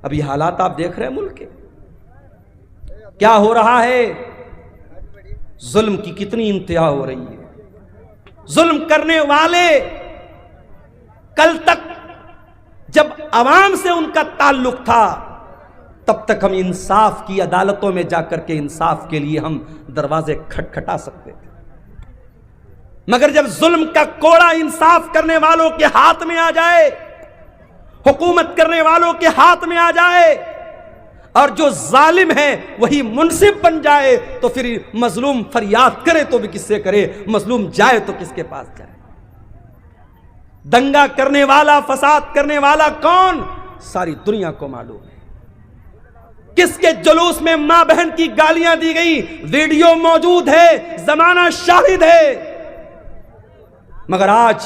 ابھی حالات آپ دیکھ رہے ہیں ملک کے کیا ہو رہا ہے، ظلم کی کتنی انتہا ہو رہی ہے۔ ظلم کرنے والے کل تک جب عوام سے ان کا تعلق تھا تب تک ہم انصاف کی عدالتوں میں جا کر کے انصاف کے لیے ہم دروازے کھٹکھٹا سکتے تھے، مگر جب ظلم کا کوڑا انصاف کرنے والوں کے ہاتھ میں آ جائے، حکومت کرنے والوں کے ہاتھ میں آ جائے اور جو ظالم ہے وہی منصف بن جائے تو پھر مظلوم فریاد کرے تو بھی کس سے کرے، مظلوم جائے تو کس کے پاس جائے۔ دنگا کرنے والا، فساد کرنے والا کون؟ ساری دنیا کو معلوم ہے۔ کس کے جلوس میں ماں بہن کی گالیاں دی گئی، ویڈیو موجود ہے، زمانہ شاہد ہے۔ مگر آج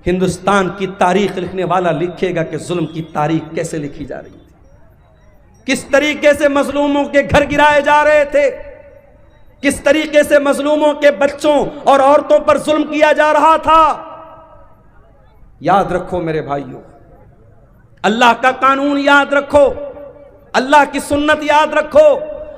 ہندوستان کی تاریخ لکھنے والا لکھے گا کہ ظلم کی تاریخ کیسے لکھی جا رہی تھی، کس طریقے سے مظلوموں کے گھر گرائے جا رہے تھے، کس طریقے سے مظلوموں کے بچوں اور عورتوں پر ظلم کیا جا رہا تھا۔ یاد رکھو میرے بھائیوں، اللہ کا قانون یاد رکھو، اللہ کی سنت یاد رکھو۔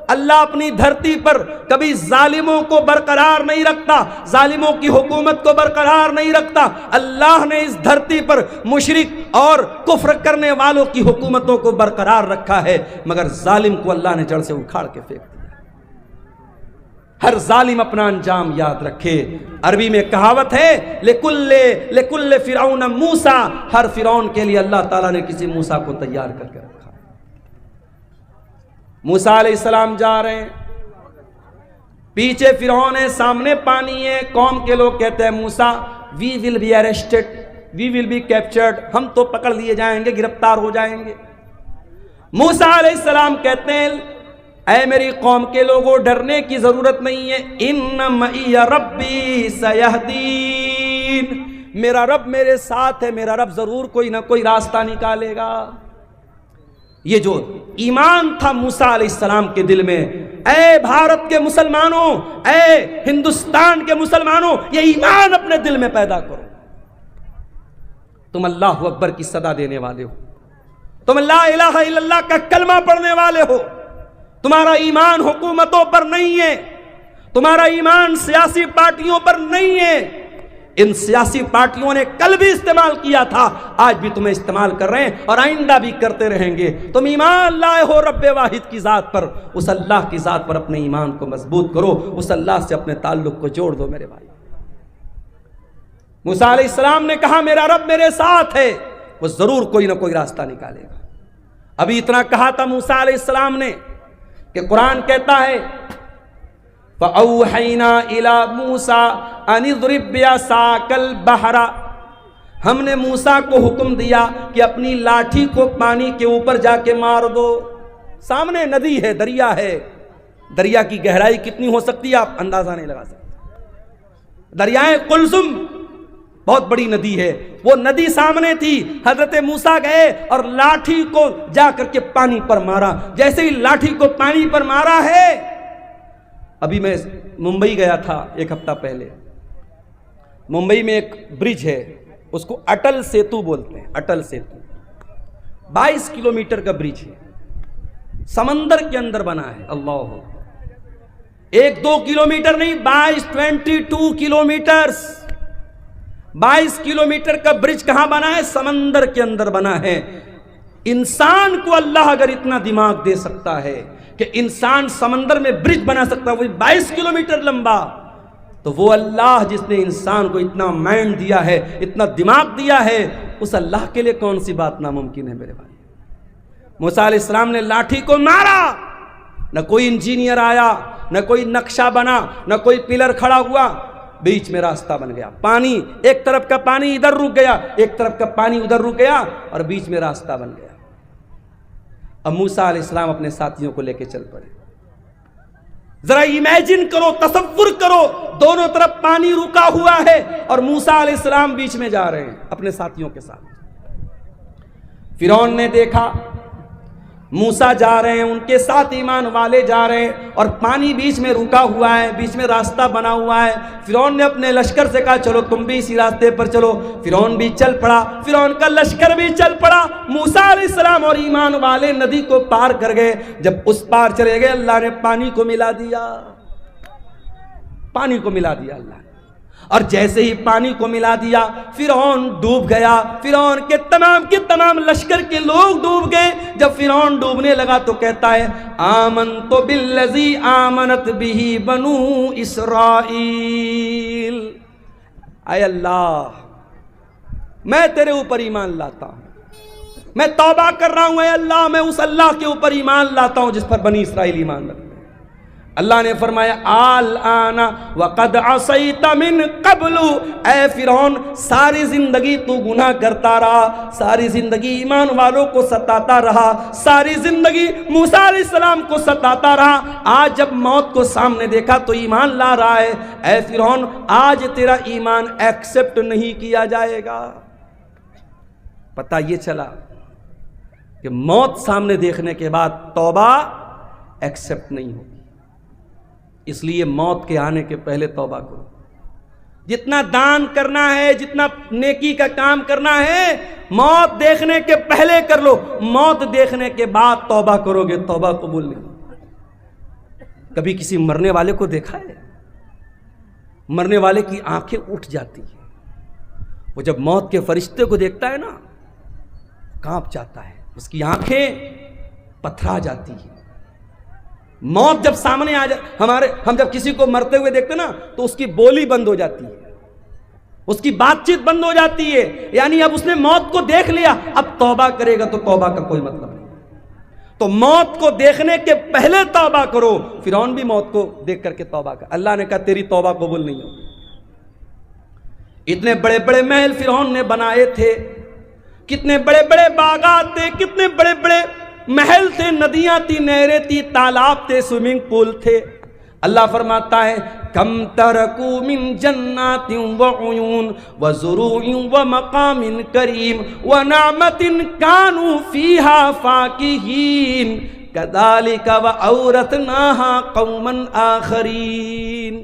اللہ اپنی دھرتی پر کبھی ظالموں کو برقرار نہیں رکھتا، ظالموں کی حکومت کو برقرار نہیں رکھتا۔ اللہ نے اس دھرتی پر مشرک اور کفر کرنے والوں کی حکومتوں کو برقرار رکھا ہے، مگر ظالم کو اللہ نے جڑ سے اکھاڑ کے پھینک دیا۔ ہر ظالم اپنا انجام یاد رکھے۔ عربی میں کہاوت ہے لکل فرعون موسیٰ، ہر فرعون کے لیے اللہ تعالیٰ نے کسی موسیٰ کو تیار کر کے رکھا۔ موسیٰ علیہ السلام جا رہے ہیں، پیچھے فرعون ہے، سامنے پانی ہے، قوم کے لوگ کہتے ہیں Musa we will be arrested, we will be captured, ہم تو پکڑ لیے جائیں گے، گرفتار ہو جائیں گے۔ موسیٰ علیہ السلام کہتے ہیں اے میری قوم کے لوگوں، ڈرنے کی ضرورت نہیں ہے، ان معی ربی سیہدین، میرا رب میرے ساتھ ہے، میرا رب ضرور کوئی نہ کوئی راستہ نکالے گا۔ یہ جو ایمان تھا موسیٰ علیہ السلام کے دل میں، اے بھارت کے مسلمانوں، اے ہندوستان کے مسلمانوں، یہ ایمان اپنے دل میں پیدا کرو۔ تم اللہ اکبر کی صدا دینے والے ہو، تم لا الہ الا اللہ کا کلمہ پڑھنے والے ہو، تمہارا ایمان حکومتوں پر نہیں ہے، تمہارا ایمان سیاسی پارٹیوں پر نہیں ہے۔ ان سیاسی پارٹیوں نے کل بھی استعمال کیا تھا، آج بھی تمہیں استعمال کر رہے ہیں اور آئندہ بھی کرتے رہیں گے۔ تم ایمان لائے ہو رب واحد کی ذات پر، اس اللہ کی ذات پر اپنے ایمان کو مضبوط کرو، اس اللہ سے اپنے تعلق کو جوڑ دو میرے بھائی۔ موسیٰ علیہ السلام نے کہا میرا رب میرے ساتھ ہے، وہ ضرور کوئی نہ کوئی راستہ نکالے گا۔ ابھی اتنا کہا تھا موسیٰ علیہ السلام نے کہ قرآن کہتا ہے فَأَوْحَيْنَا إِلَى مُوسَىٰ أَنِ اضْرِب بِّعَصَاكَ الْبَحْرَ، ہم نے موسیٰ کو حکم دیا کہ اپنی لاٹھی کو پانی کے اوپر جا کے مار دو۔ سامنے ندی ہے، دریا ہے، دریا کی گہرائی کتنی ہو سکتی ہے آپ اندازہ نہیں لگا سکتے۔ دریائے قلزم بہت بڑی ندی ہے، وہ ندی سامنے تھی، حضرت موسیٰ گئے اور لاٹھی کو جا کر کے پانی پر مارا۔ جیسے ہی لاٹھی کو پانی پر مارا ہے، ابھی میں ممبئی گیا تھا ایک ہفتہ پہلے، ممبئی میں ایک برج ہے، اس کو اٹل سیتو بولتے ہیں، اٹل سیتو 22 کلومیٹر کا برج ہے، سمندر کے اندر بنا ہے۔ اللہ، 1-2 کلومیٹر نہیں، 22 کلومیٹرز، 22 کلومیٹر کا برج کہاں بنا ہے؟ سمندر کے اندر بنا ہے۔ انسان کو اللہ اگر اتنا دماغ دے سکتا ہے کہ انسان سمندر میں برج بنا سکتا ہے، وہ 22 کلومیٹر لمبا، تو وہ اللہ جس نے انسان کو اتنا مائنڈ دیا ہے، اتنا دماغ دیا ہے، اس اللہ کے لیے کون سی بات ناممکن ہے میرے بھائی؟ موسیٰ علیہ السلام نے لاٹھی کو مارا، نہ کوئی انجینئر آیا، نہ کوئی نقشہ بنا، نہ کوئی پلر کھڑا ہوا، بیچ میں راستہ بن گیا۔ پانی، ایک طرف کا پانی ادھر رک گیا، ایک طرف کا پانی ادھر رک گیا، اور بیچ میں راستہ بن گیا۔ اب موسیٰ علیہ السلام اپنے ساتھیوں کو لے کے چل پڑے۔ ذرا امیجن کرو، تصور کرو، دونوں طرف پانی رکا ہوا ہے اور موسیٰ علیہ السلام بیچ میں جا رہے ہیں اپنے ساتھیوں کے ساتھ۔ فرعون نے دیکھا موسیٰ جا رہے ہیں، ان کے ساتھ ایمان والے جا رہے ہیں، اور پانی بیچ میں رکا ہوا ہے، بیچ میں راستہ بنا ہوا ہے۔ فرعون نے اپنے لشکر سے کہا چلو تم بھی اسی راستے پر چلو، فرعون بھی چل پڑا، فرعون کا لشکر بھی چل پڑا۔ موسیٰ علیہ السلام اور ایمان والے ندی کو پار کر گئے۔ جب اس پار چلے گئے، اللہ نے پانی کو ملا دیا، پانی کو ملا دیا اللہ نے، اور جیسے ہی پانی کو ملا دیا فرعون ڈوب گیا، فرعون کے تمام لشکر کے لوگ ڈوب گئے۔ جب فرعون ڈوبنے لگا تو کہتا ہے آمنت بالذی آمنت بہ بنو اسرائیل، اے اللہ میں تیرے اوپر ایمان لاتا ہوں، میں توبہ کر رہا ہوں، اے اللہ میں اس اللہ کے اوپر ایمان لاتا ہوں جس پر بنی اسرائیل ایمان رکھتے ہیں۔ اللہ نے فرمایا الآن وقد عصیت من قبل، اے فرعون ساری زندگی تو گناہ کرتا رہا، ساری زندگی ایمان والوں کو ستاتا رہا، ساری زندگی موسیٰ علیہ السلام کو ستاتا رہا، آج جب موت کو سامنے دیکھا تو ایمان لا رہا ہے۔ اے فرعون آج تیرا ایمان ایکسپٹ نہیں کیا جائے گا۔ پتہ یہ چلا کہ موت سامنے دیکھنے کے بعد توبہ ایکسپٹ نہیں ہوگی، اس لیے موت کے آنے کے پہلے توبہ کرو۔ جتنا دان کرنا ہے، جتنا نیکی کا کام کرنا ہے، موت دیکھنے کے پہلے کر لو، موت دیکھنے کے بعد توبہ کرو گے توبہ قبول نہیں۔ کبھی کسی مرنے والے کو دیکھا ہے؟ مرنے والے کی آنکھیں اٹھ جاتی ہیں، وہ جب موت کے فرشتے کو دیکھتا ہے نا کانپ جاتا ہے، اس کی آنکھیں پتھرا جاتی ہیں۔ موت جب سامنے آ جائے، ہم جب کسی کو مرتے ہوئے دیکھتے نا تو اس کی بولی بند ہو جاتی ہے، اس کی بات چیت بند ہو جاتی ہے، یعنی اب اس نے موت کو دیکھ لیا، اب توبہ کرے گا تو توبہ کا کوئی مطلب نہیں۔ تو موت کو دیکھنے کے پہلے توبہ کرو۔ فرعون بھی موت کو دیکھ کر کے توبہ کر، اللہ نے کہا تیری توبہ قبول نہیں ہوگی۔ اتنے بڑے بڑے محل فرعون نے بنائے تھے، کتنے بڑے بڑے باغات تھے، کتنے بڑے بڑے محل تھے، ندیاں تھی، نہریں تھی، تالاب تھے، سوئمنگ پول تھے۔ اللہ فرماتا ہے کم ترکو من جنات وعیون وزروع ومقام کریم ونعمت کانوا فیہا فاکہین کذالک وأورثناہا قوما آخرین۔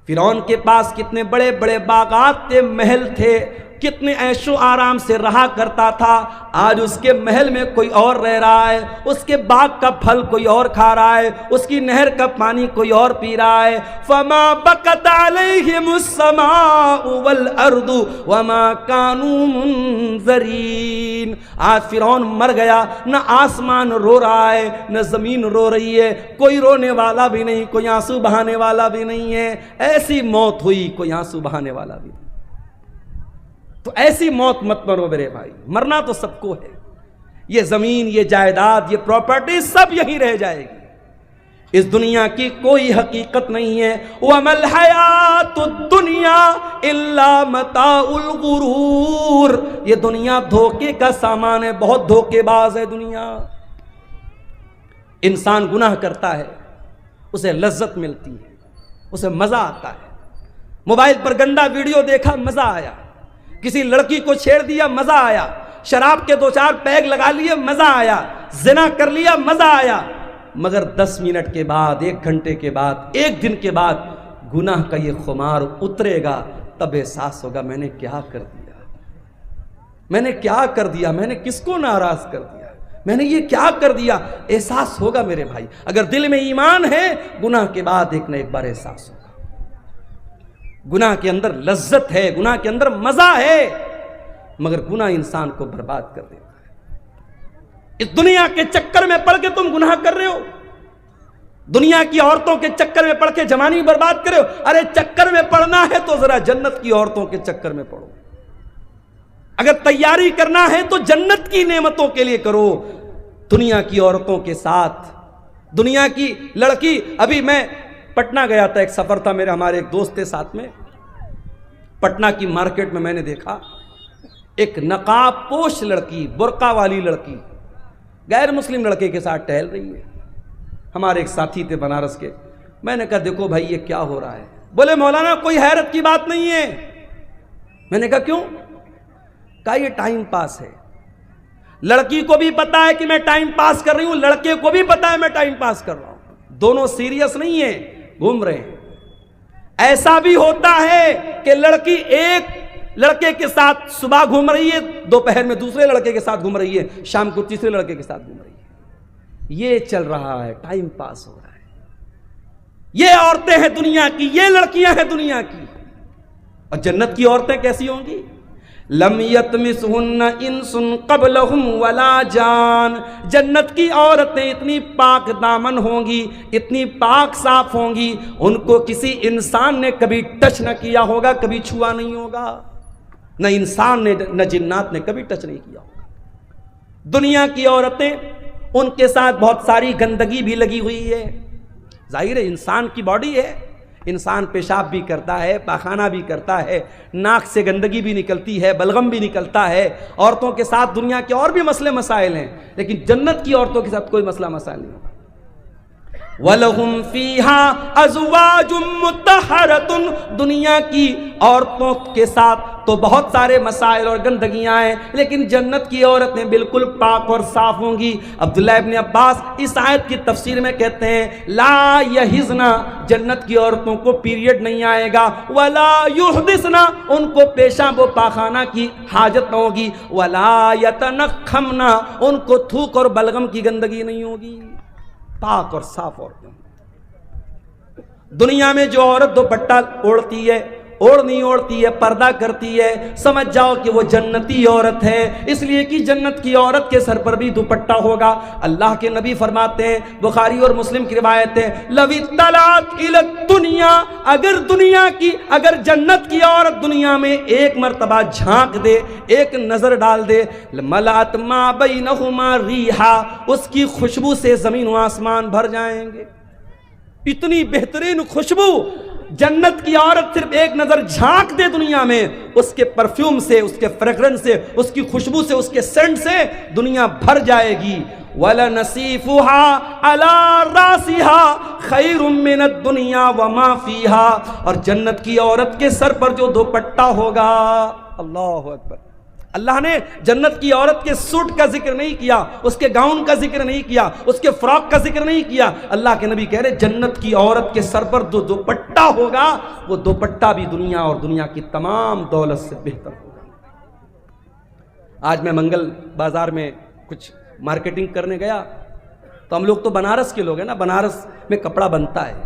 فرعون کے پاس کتنے بڑے بڑے باغات تھے، محل تھے، کتنے عیش و آرام سے رہا کرتا تھا۔ آج اس کے محل میں کوئی اور رہ رہا ہے، اس کے باغ کا پھل کوئی اور کھا رہا ہے، اس کی نہر کا پانی کوئی اور پی رہا ہے۔ فما بقت علیہم السماء والارض وما كانوا منذرین۔ آج فرعون مر گیا، نہ آسمان رو رہا ہے نہ زمین رو رہی ہے، کوئی رونے والا بھی نہیں، کوئی آنسو بہانے والا بھی نہیں ہے۔ ایسی موت ہوئی، کوئی آنسو بہانے والا بھی نہیں۔ تو ایسی موت مت مرو میرے بھائی، مرنا تو سب کو ہے۔ یہ زمین، یہ جائیداد، یہ پراپرٹی سب یہیں رہ جائے گی، اس دنیا کی کوئی حقیقت نہیں ہے۔ وَمَا الْحَيَاةُ الدُّنْيَا إِلَّا مَتَاعُ الْغُرُورِ، یہ دنیا دھوکے کا سامان ہے، بہت دھوکے باز ہے دنیا۔ انسان گناہ کرتا ہے، اسے لذت ملتی ہے، اسے مزہ آتا ہے۔ موبائل پر گندا ویڈیو دیکھا، مزہ آیا، کسی لڑکی کو چھیڑ دیا، مزہ آیا، شراب کے 2-4 پیگ لگا لیے، مزہ آیا، زنا کر لیا، مزہ آیا، مگر 10 منٹ کے بعد، 1 گھنٹے کے بعد، 1 دن کے بعد گناہ کا یہ خمار اترے گا، تب احساس ہوگا میں نے کیا کر دیا، میں نے کیا کر دیا، میں نے کس کو ناراض کر دیا، میں نے یہ کیا کر دیا، احساس ہوگا میرے بھائی۔ اگر دل میں ایمان ہے، گناہ کے بعد ایک نہ ایک بار احساس ہوگا۔ گناہ کے اندر لذت ہے، گناہ کے اندر مزہ ہے، مگر گناہ انسان کو برباد کر دیتا ہے۔ اس دنیا کے چکر میں پڑ کے تم گناہ کر رہے ہو، دنیا کی عورتوں کے چکر میں پڑ کے جوانی برباد کر رہے ہو۔ ارے چکر میں پڑنا ہے تو ذرا جنت کی عورتوں کے چکر میں پڑو، اگر تیاری کرنا ہے تو جنت کی نعمتوں کے لیے کرو، دنیا کی عورتوں کے ساتھ، دنیا کی لڑکی۔ ابھی میں پٹنہ گیا تھا، ایک سفر تھا میرا، ہمارے ایک دوست تھے ساتھ میں۔ پٹنہ کی مارکیٹ میں نے دیکھا ایک نقاب پوش لڑکی، برقع والی لڑکی غیر مسلم لڑکے کے ساتھ ٹہل رہی ہے۔ ہمارے ایک ساتھی تھے بنارس کے، میں نے کہا دیکھو بھائی یہ کیا ہو رہا ہے؟ بولے مولانا کوئی حیرت کی بات نہیں ہے۔ میں نے کہا کیوں؟ کہا یہ ٹائم پاس ہے۔ لڑکی کو بھی پتا ہے کہ میں ٹائم پاس کر رہی ہوں، لڑکے کو بھی پتا ہے میں ٹائم پاس کر رہا ہوں، دونوں سیریس نہیں ہیں، گھوم رہے ہیں۔ ایسا بھی ہوتا ہے کہ لڑکی ایک لڑکے کے ساتھ صبح گھوم رہی ہے، دوپہر میں دوسرے لڑکے کے ساتھ گھوم رہی ہے، شام کو تیسرے لڑکے کے ساتھ گھوم رہی ہے۔ یہ چل رہا ہے، ٹائم پاس ہو رہا ہے۔ یہ عورتیں ہیں دنیا کی، یہ لڑکیاں ہیں دنیا کی۔ اور جنت کی عورتیں کیسی ہوں گی؟ لم یطمثہن انس قبلہم ولا جان، جنت کی عورتیں اتنی پاک دامن ہوں گی، اتنی پاک صاف ہوں گی، ان کو کسی انسان نے کبھی ٹچ نہ کیا ہوگا، کبھی چھوا نہیں ہوگا، نہ انسان نے نہ جنات نے کبھی ٹچ نہیں کیا ہوگا۔ دنیا کی عورتیں، ان کے ساتھ بہت ساری گندگی بھی لگی ہوئی ہے۔ ظاہر ہے انسان کی باڈی ہے، انسان پیشاب بھی کرتا ہے، پاخانہ بھی کرتا ہے، ناک سے گندگی بھی نکلتی ہے، بلغم بھی نکلتا ہے۔ عورتوں کے ساتھ دنیا کے اور بھی مسئلے مسائل ہیں، لیکن جنت کی عورتوں کے ساتھ کوئی مسئلہ مسائل نہیں ہوگا۔ وَلَهُمْ فِيهَا أَزْوَاجٌ مُطَهَّرَةٌ، دنیا کی عورتوں کے ساتھ تو بہت سارے مسائل اور گندگیاں ہیں، لیکن جنت کی عورتیں بالکل پاک اور صاف ہوں گی۔ عبداللہ ابن عباس اس آیت کی تفسیر میں کہتے ہیں لا یحزنا، جنت کی عورتوں کو پیریڈ نہیں آئے گا، ولا یحدثنا، ان کو پیشاب و پاخانہ کی حاجت نہ ہوگی، ولا یتنخمنا، ان کو تھوک اور بلغم کی گندگی نہیں ہوگی، پاک اور صاف عورتیں۔ دنیا میں جو عورت دوپٹہ اوڑھتی ہے، اوڑھنی اوڑھتی ہے، پردہ کرتی ہے، سمجھ جاؤ کہ وہ جنتی عورت ہے، اس لیے کہ جنت کی عورت کے سر پر بھی دوپٹہ ہوگا۔ اللہ کے نبی فرماتے ہیں، بخاری اور مسلم کی روایت ہے، لَوِ اطَّلَعَتْ إِلَى الدُّنْيَا، اگر جنت کی عورت دنیا میں ایک مرتبہ جھانک دے، ایک نظر ڈال دے، مَلَأَتْ مَا بَيْنَهُمَا رِيحًا، اس کی خوشبو سے زمین و آسمان بھر جائیں گے۔ اتنی بہترین خوشبو، جنت کی عورت صرف ایک نظر جھانک دے دنیا میں، اس کے پرفیوم سے، اس کے فریگرنس سے، اس کی خوشبو سے، اس کے سینٹ سے دنیا بھر جائے گی۔ وَلَنَصِيفُهَا عَلَى رَاسِهَا خَيْرٌ مِّنَ الدُّنْيَا وَمَا فِيهَا، اور جنت کی عورت کے سر پر جو دوپٹہ ہوگا، اللہ اکبر، اللہ نے جنت کی عورت کے سوٹ کا ذکر نہیں کیا، اس کے گاؤن کا ذکر نہیں کیا، اس کے فراک کا ذکر نہیں کیا۔ اللہ کے نبی کہہ رہے جنت کی عورت کے سر پر جو دوپٹہ ہوگا، وہ دوپٹہ بھی دنیا اور دنیا کی تمام دولت سے بہتر ہوگا۔ آج میں منگل بازار میں کچھ مارکیٹنگ کرنے گیا، تو ہم لوگ تو بنارس کے لوگ ہیں نا، بنارس میں کپڑا بنتا ہے،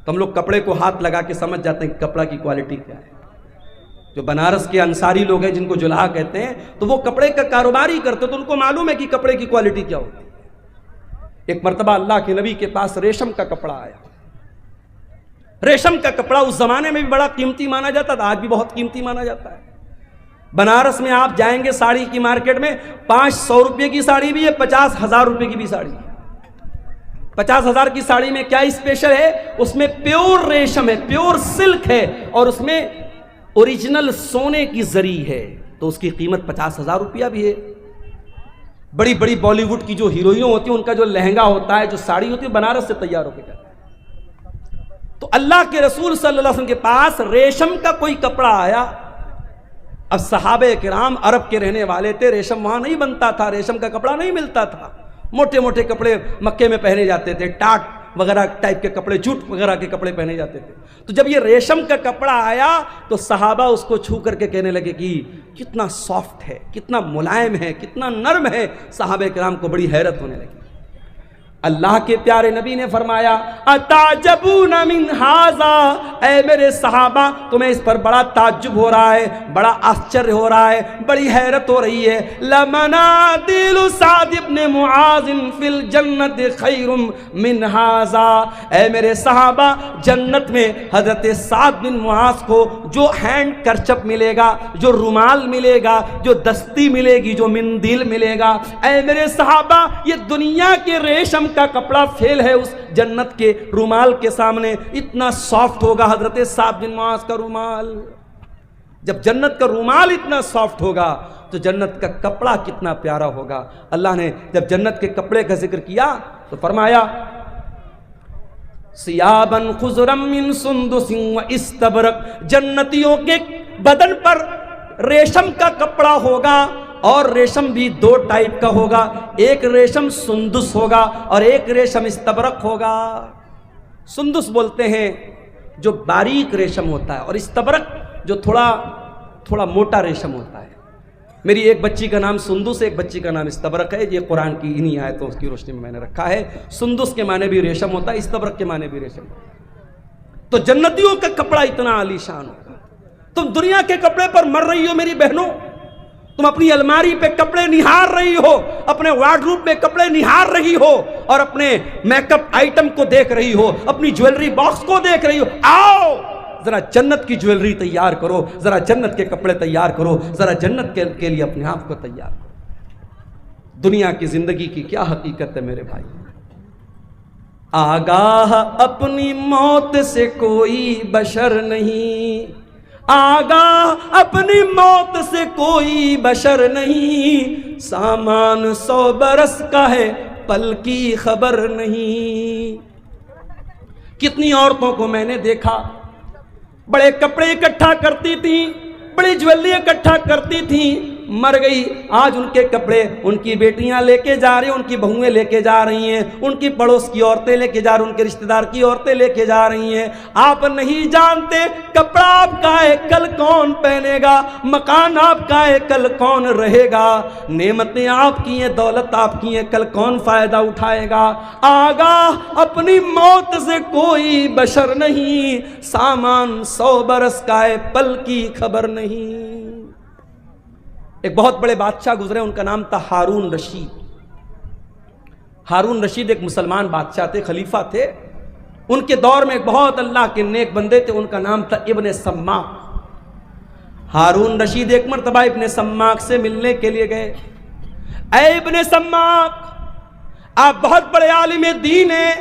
تو ہم لوگ کپڑے کو ہاتھ لگا کے سمجھ جاتے ہیں کہ کپڑا کی کوالٹی کیا ہے۔ جو بنارس کے انصاری لوگ ہیں، جن کو جلہا کہتے ہیں، تو وہ کپڑے کا کاروبار ہی کرتے، تو ان کو معلوم ہے کہ کپڑے کی کوالٹی کیا ہوتی ہے۔ ایک مرتبہ اللہ کے نبی کے پاس ریشم کا کپڑا آیا۔ ریشم کا کپڑا اس زمانے میں بھی بڑا قیمتی مانا جاتا تھا، آج بھی بہت قیمتی مانا جاتا ہے۔ بنارس میں آپ جائیں گے ساڑی کی مارکیٹ میں، 500 روپے کی ساڑی بھی ہے، 50,000 روپے کی بھی ساڑی ہے۔ 50,000 کی ساڑی میں کیا اسپیشل ہے؟ اس میں پیور ریشم ہے، پیور سلک ہے، اور اس میں اوریجنل سونے کی زری ہے، تو اس کی قیمت 50,000 روپیہ بھی ہے۔ بڑی بڑی بالی ووڈ کی جو ہیروئنیں ہوتی ہیں، ان کا جو لہنگا ہوتا ہے، جو ساڑی ہوتی ہے، بنارس سے تیار ہو کے جاتا ہے۔ تو اللہ کے رسول صلی اللہ علیہ وسلم کے پاس ریشم کا کوئی کپڑا آیا۔ اب صحابہ کرام عرب کے رہنے والے تھے، ریشم وہاں نہیں بنتا تھا، ریشم کا کپڑا نہیں ملتا تھا، موٹے موٹے کپڑے مکے میں پہنے جاتے تھے، ٹاٹ وغیرہ ٹائپ کے کپڑے، جوٹ وغیرہ کے کپڑے پہنے جاتے تھے۔ تو جب یہ ریشم کا کپڑا آیا تو صحابہ اس کو چھو کر کے کہنے لگے کہ کتنا سافٹ ہے، کتنا ملائم ہے، کتنا نرم ہے۔ صحابہ کرام کو بڑی حیرت ہونے لگی۔ اللہ کے پیارے نبی نے فرمایا اتعجبون من ھذا، اے میرے صحابہ تمہیں اس پر بڑا تعجب ہو رہا ہے، بڑا آشچر ہو رہا ہے، بڑی حیرت ہو رہی ہے۔ لمنادل سعد بن معاذ فی الجنت خیر من ھذا، اے میرے صحابہ جنت میں حضرت سعد بن معاذ کو جو ہینڈ کرچپ ملے گا، جو رومال ملے گا، جو دستی ملے گی، جو مندیل ملے گا، اے میرے صحابہ یہ دنیا کے ریشم کا کپڑا فیل ہے اس جنت کے رومال کے سامنے۔ اتنا سافٹ ہوگا حضرت سعد بن معاذ کا رومال۔ جب جنت کا رومال اتنا سافٹ ہوگا تو جنت کا کپڑا کتنا پیارا ہوگا۔ اللہ نے جب جنت کے کپڑے کا ذکر کیا تو فرمایا ثیابا خضرا من سندس واستبرق، جنتیوں کے بدن پر ریشم کا کپڑا ہوگا، اور ریشم بھی دو ٹائپ کا ہوگا، ایک ریشم سندس ہوگا اور ایک ریشم استبرق ہوگا۔ سندس بولتے ہیں جو باریک ریشم ہوتا ہے، اور استبرق جو تھوڑا موٹا ریشم ہوتا ہے۔ میری ایک بچی کا نام سندس، ایک بچی کا نام استبرق ہے، یہ قرآن کی انہی آیتوں کی روشنی میں نے رکھا ہے۔ سندس کے معنی بھی ریشم ہوتا ہے، استبرق کے معنی بھی ریشم ہوتا ہے۔ تو جنتیوں کا کپڑا اتنا عالی شان ہوگا۔ تم دنیا کے کپڑے پر مر رہی ہو میری بہنوں، تم اپنی الماری پہ کپڑے نہار رہی ہو، اپنے وارڈروب میں کپڑے نہار رہی ہو، اور اپنے میک اپ آئٹم کو دیکھ رہی ہو، اپنی جویلری باکس کو دیکھ رہی ہو۔ آؤ ذرا جنت کی جویلری تیار کرو، ذرا جنت کے کپڑے تیار کرو، ذرا جنت کے لیے اپنے آپ کو تیار کرو۔ دنیا کی زندگی کی کیا حقیقت ہے میرے بھائی؟ آگاہ اپنی موت سے کوئی بشر نہیں، آگاہ اپنی موت سے کوئی بشر نہیں، سامان 100 برس کا ہے پل کی خبر نہیں۔ کتنی عورتوں کو میں نے دیکھا بڑے کپڑے اکٹھا کرتی تھیں، بڑی جویلری اکٹھا کرتی تھیں، مر گئی۔ آج ان کے کپڑے ان کی بیٹیاں لے کے جا رہی ہیں، ان کی بہویں لے کے جا رہی ہیں، ان کی پڑوس کی عورتیں لے کے جا رہی ہیں، ان کے رشتہ دار کی عورتیں لے کے جا رہی ہیں۔ آپ نہیں جانتے کپڑا آپ کا ہے کل کون پہنے گا، مکان آپ کا ہے کل کون رہے گا، نعمتیں آپ کی ہیں، دولت آپ کی ہیں، کل کون فائدہ اٹھائے گا۔ آگاہ اپنی موت سے کوئی بشر نہیں، سامان 100 برس کا ہے پل کی خبر نہیں۔ ایک بہت بڑے بادشاہ گزرے، ان کا نام تھا ہارون رشید۔ ہارون رشید ایک مسلمان بادشاہ تھے، خلیفہ تھے۔ ان کے دور میں ایک بہت اللہ کے نیک بندے تھے، ان کا نام تھا ابن سماک۔ ہارون رشید ایک مرتبہ ابن سماک سے ملنے کے لیے گئے۔ اے ابن سماک، آپ بہت بڑے عالم دین ہیں،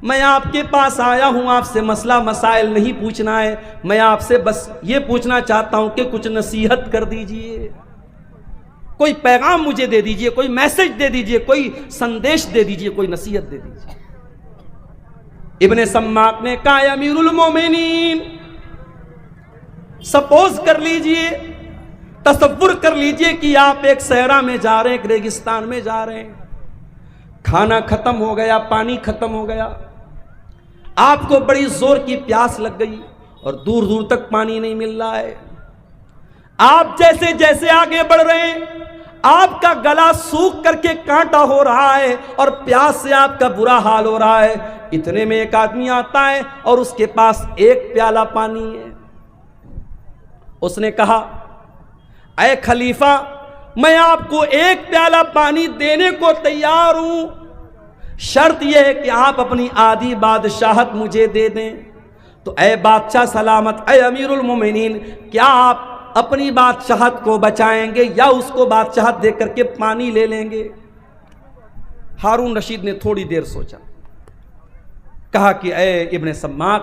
میں آپ کے پاس آیا ہوں، آپ سے مسئلہ مسائل نہیں پوچھنا ہے، میں آپ سے بس یہ پوچھنا چاہتا ہوں کہ کچھ نصیحت کر دیجئے، کوئی پیغام مجھے دے دیجئے، کوئی میسج دے دیجئے، کوئی سندیش دے دیجئے، کوئی نصیحت دے دیجئے۔ ابن سماک نے کہا اے امیر المومنین، سپوز کر لیجئے، تصور کر لیجئے کہ آپ ایک صحرا میں جا رہے ہیں، ایک ریگستان میں جا رہے ہیں، کھانا ختم ہو گیا، پانی ختم ہو گیا، آپ کو بڑی زور کی پیاس لگ گئی اور دور دور تک پانی نہیں مل رہا ہے۔ آپ جیسے جیسے آگے بڑھ رہے ہیں، آپ کا گلا سوکھ کر کے کانٹا ہو رہا ہے اور پیاس سے آپ کا برا حال ہو رہا ہے۔ اتنے میں ایک آدمی آتا ہے اور اس کے پاس ایک پیالہ پانی ہے۔ اس نے کہا اے خلیفہ، میں آپ کو ایک پیالہ پانی دینے کو تیار ہوں، شرط یہ ہے کہ آپ اپنی آدھی بادشاہت مجھے دے دیں۔ تو اے بادشاہ سلامت، اے امیر المومنین، کیا آپ اپنی بادشاہت کو بچائیں گے یا اس کو بادشاہت دے کر کے پانی لے لیں گے؟ ہارون رشید نے تھوڑی دیر سوچا، کہا کہ اے ابن سماک،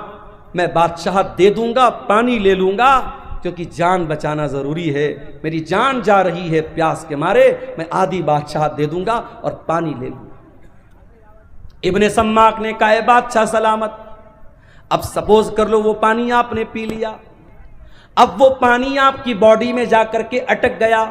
میں بادشاہت دے دوں گا، پانی لے لوں گا، کیونکہ جان بچانا ضروری ہے، میری جان جا رہی ہے پیاس کے مارے، میں آدھی بادشاہت دے دوں گا اور پانی لے لوں گا۔ ابن سماک نے کہا اے بادشاہ سلامت، اب سپوز کر لو وہ پانی آپ نے پی لیا، اب وہ پانی آپ کی باڈی میں جا کر کے اٹک گیا،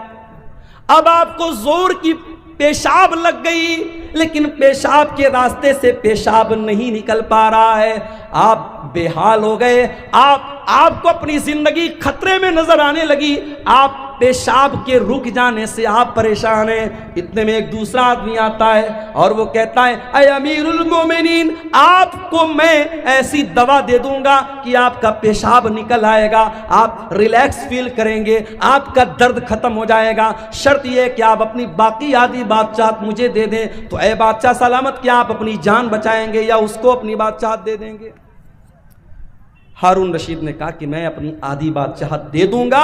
اب آپ کو زور کی پیشاب لگ گئی، لیکن پیشاب کے راستے سے پیشاب نہیں نکل پا رہا ہے، آپ بے حال ہو گئے، آپ کو اپنی زندگی خطرے میں نظر آنے لگی، آپ پیشاب کے رک جانے سے آپ پریشان ہیں۔ اتنے میں ایک دوسرا آدمی آتا ہے اور وہ کہتا ہے اے امیر المومنین، آپ کو میں ایسی دوا دے دوں گا کہ آپ کا پیشاب نکل آئے گا، آپ ریلیکس فیل کریں گے، آپ کا درد ختم ہو جائے گا، شرط یہ ہے کہ آپ اپنی باقی آدھی بادشاہت مجھے دے دیں۔ تو اے بادشاہ سلامت، کیا آپ اپنی جان بچائیں گے یا اس کو اپنی بادشاہت دے دیں گے؟ ہارون رشید نے کہا کہ میں اپنی آدھی بادشاہت دے دوں گا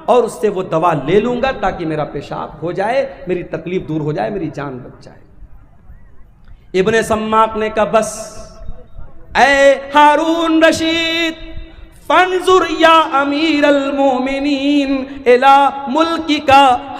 اور اس سے وہ دوا لے لوں گا تاکہ میرا پیشاب ہو جائے، میری تکلیف دور ہو جائے، میری جان بچ جائے۔ ابن سماک نے کہا بس اے ہارون رشید، فانظر یا امیر المومنین الی ملکک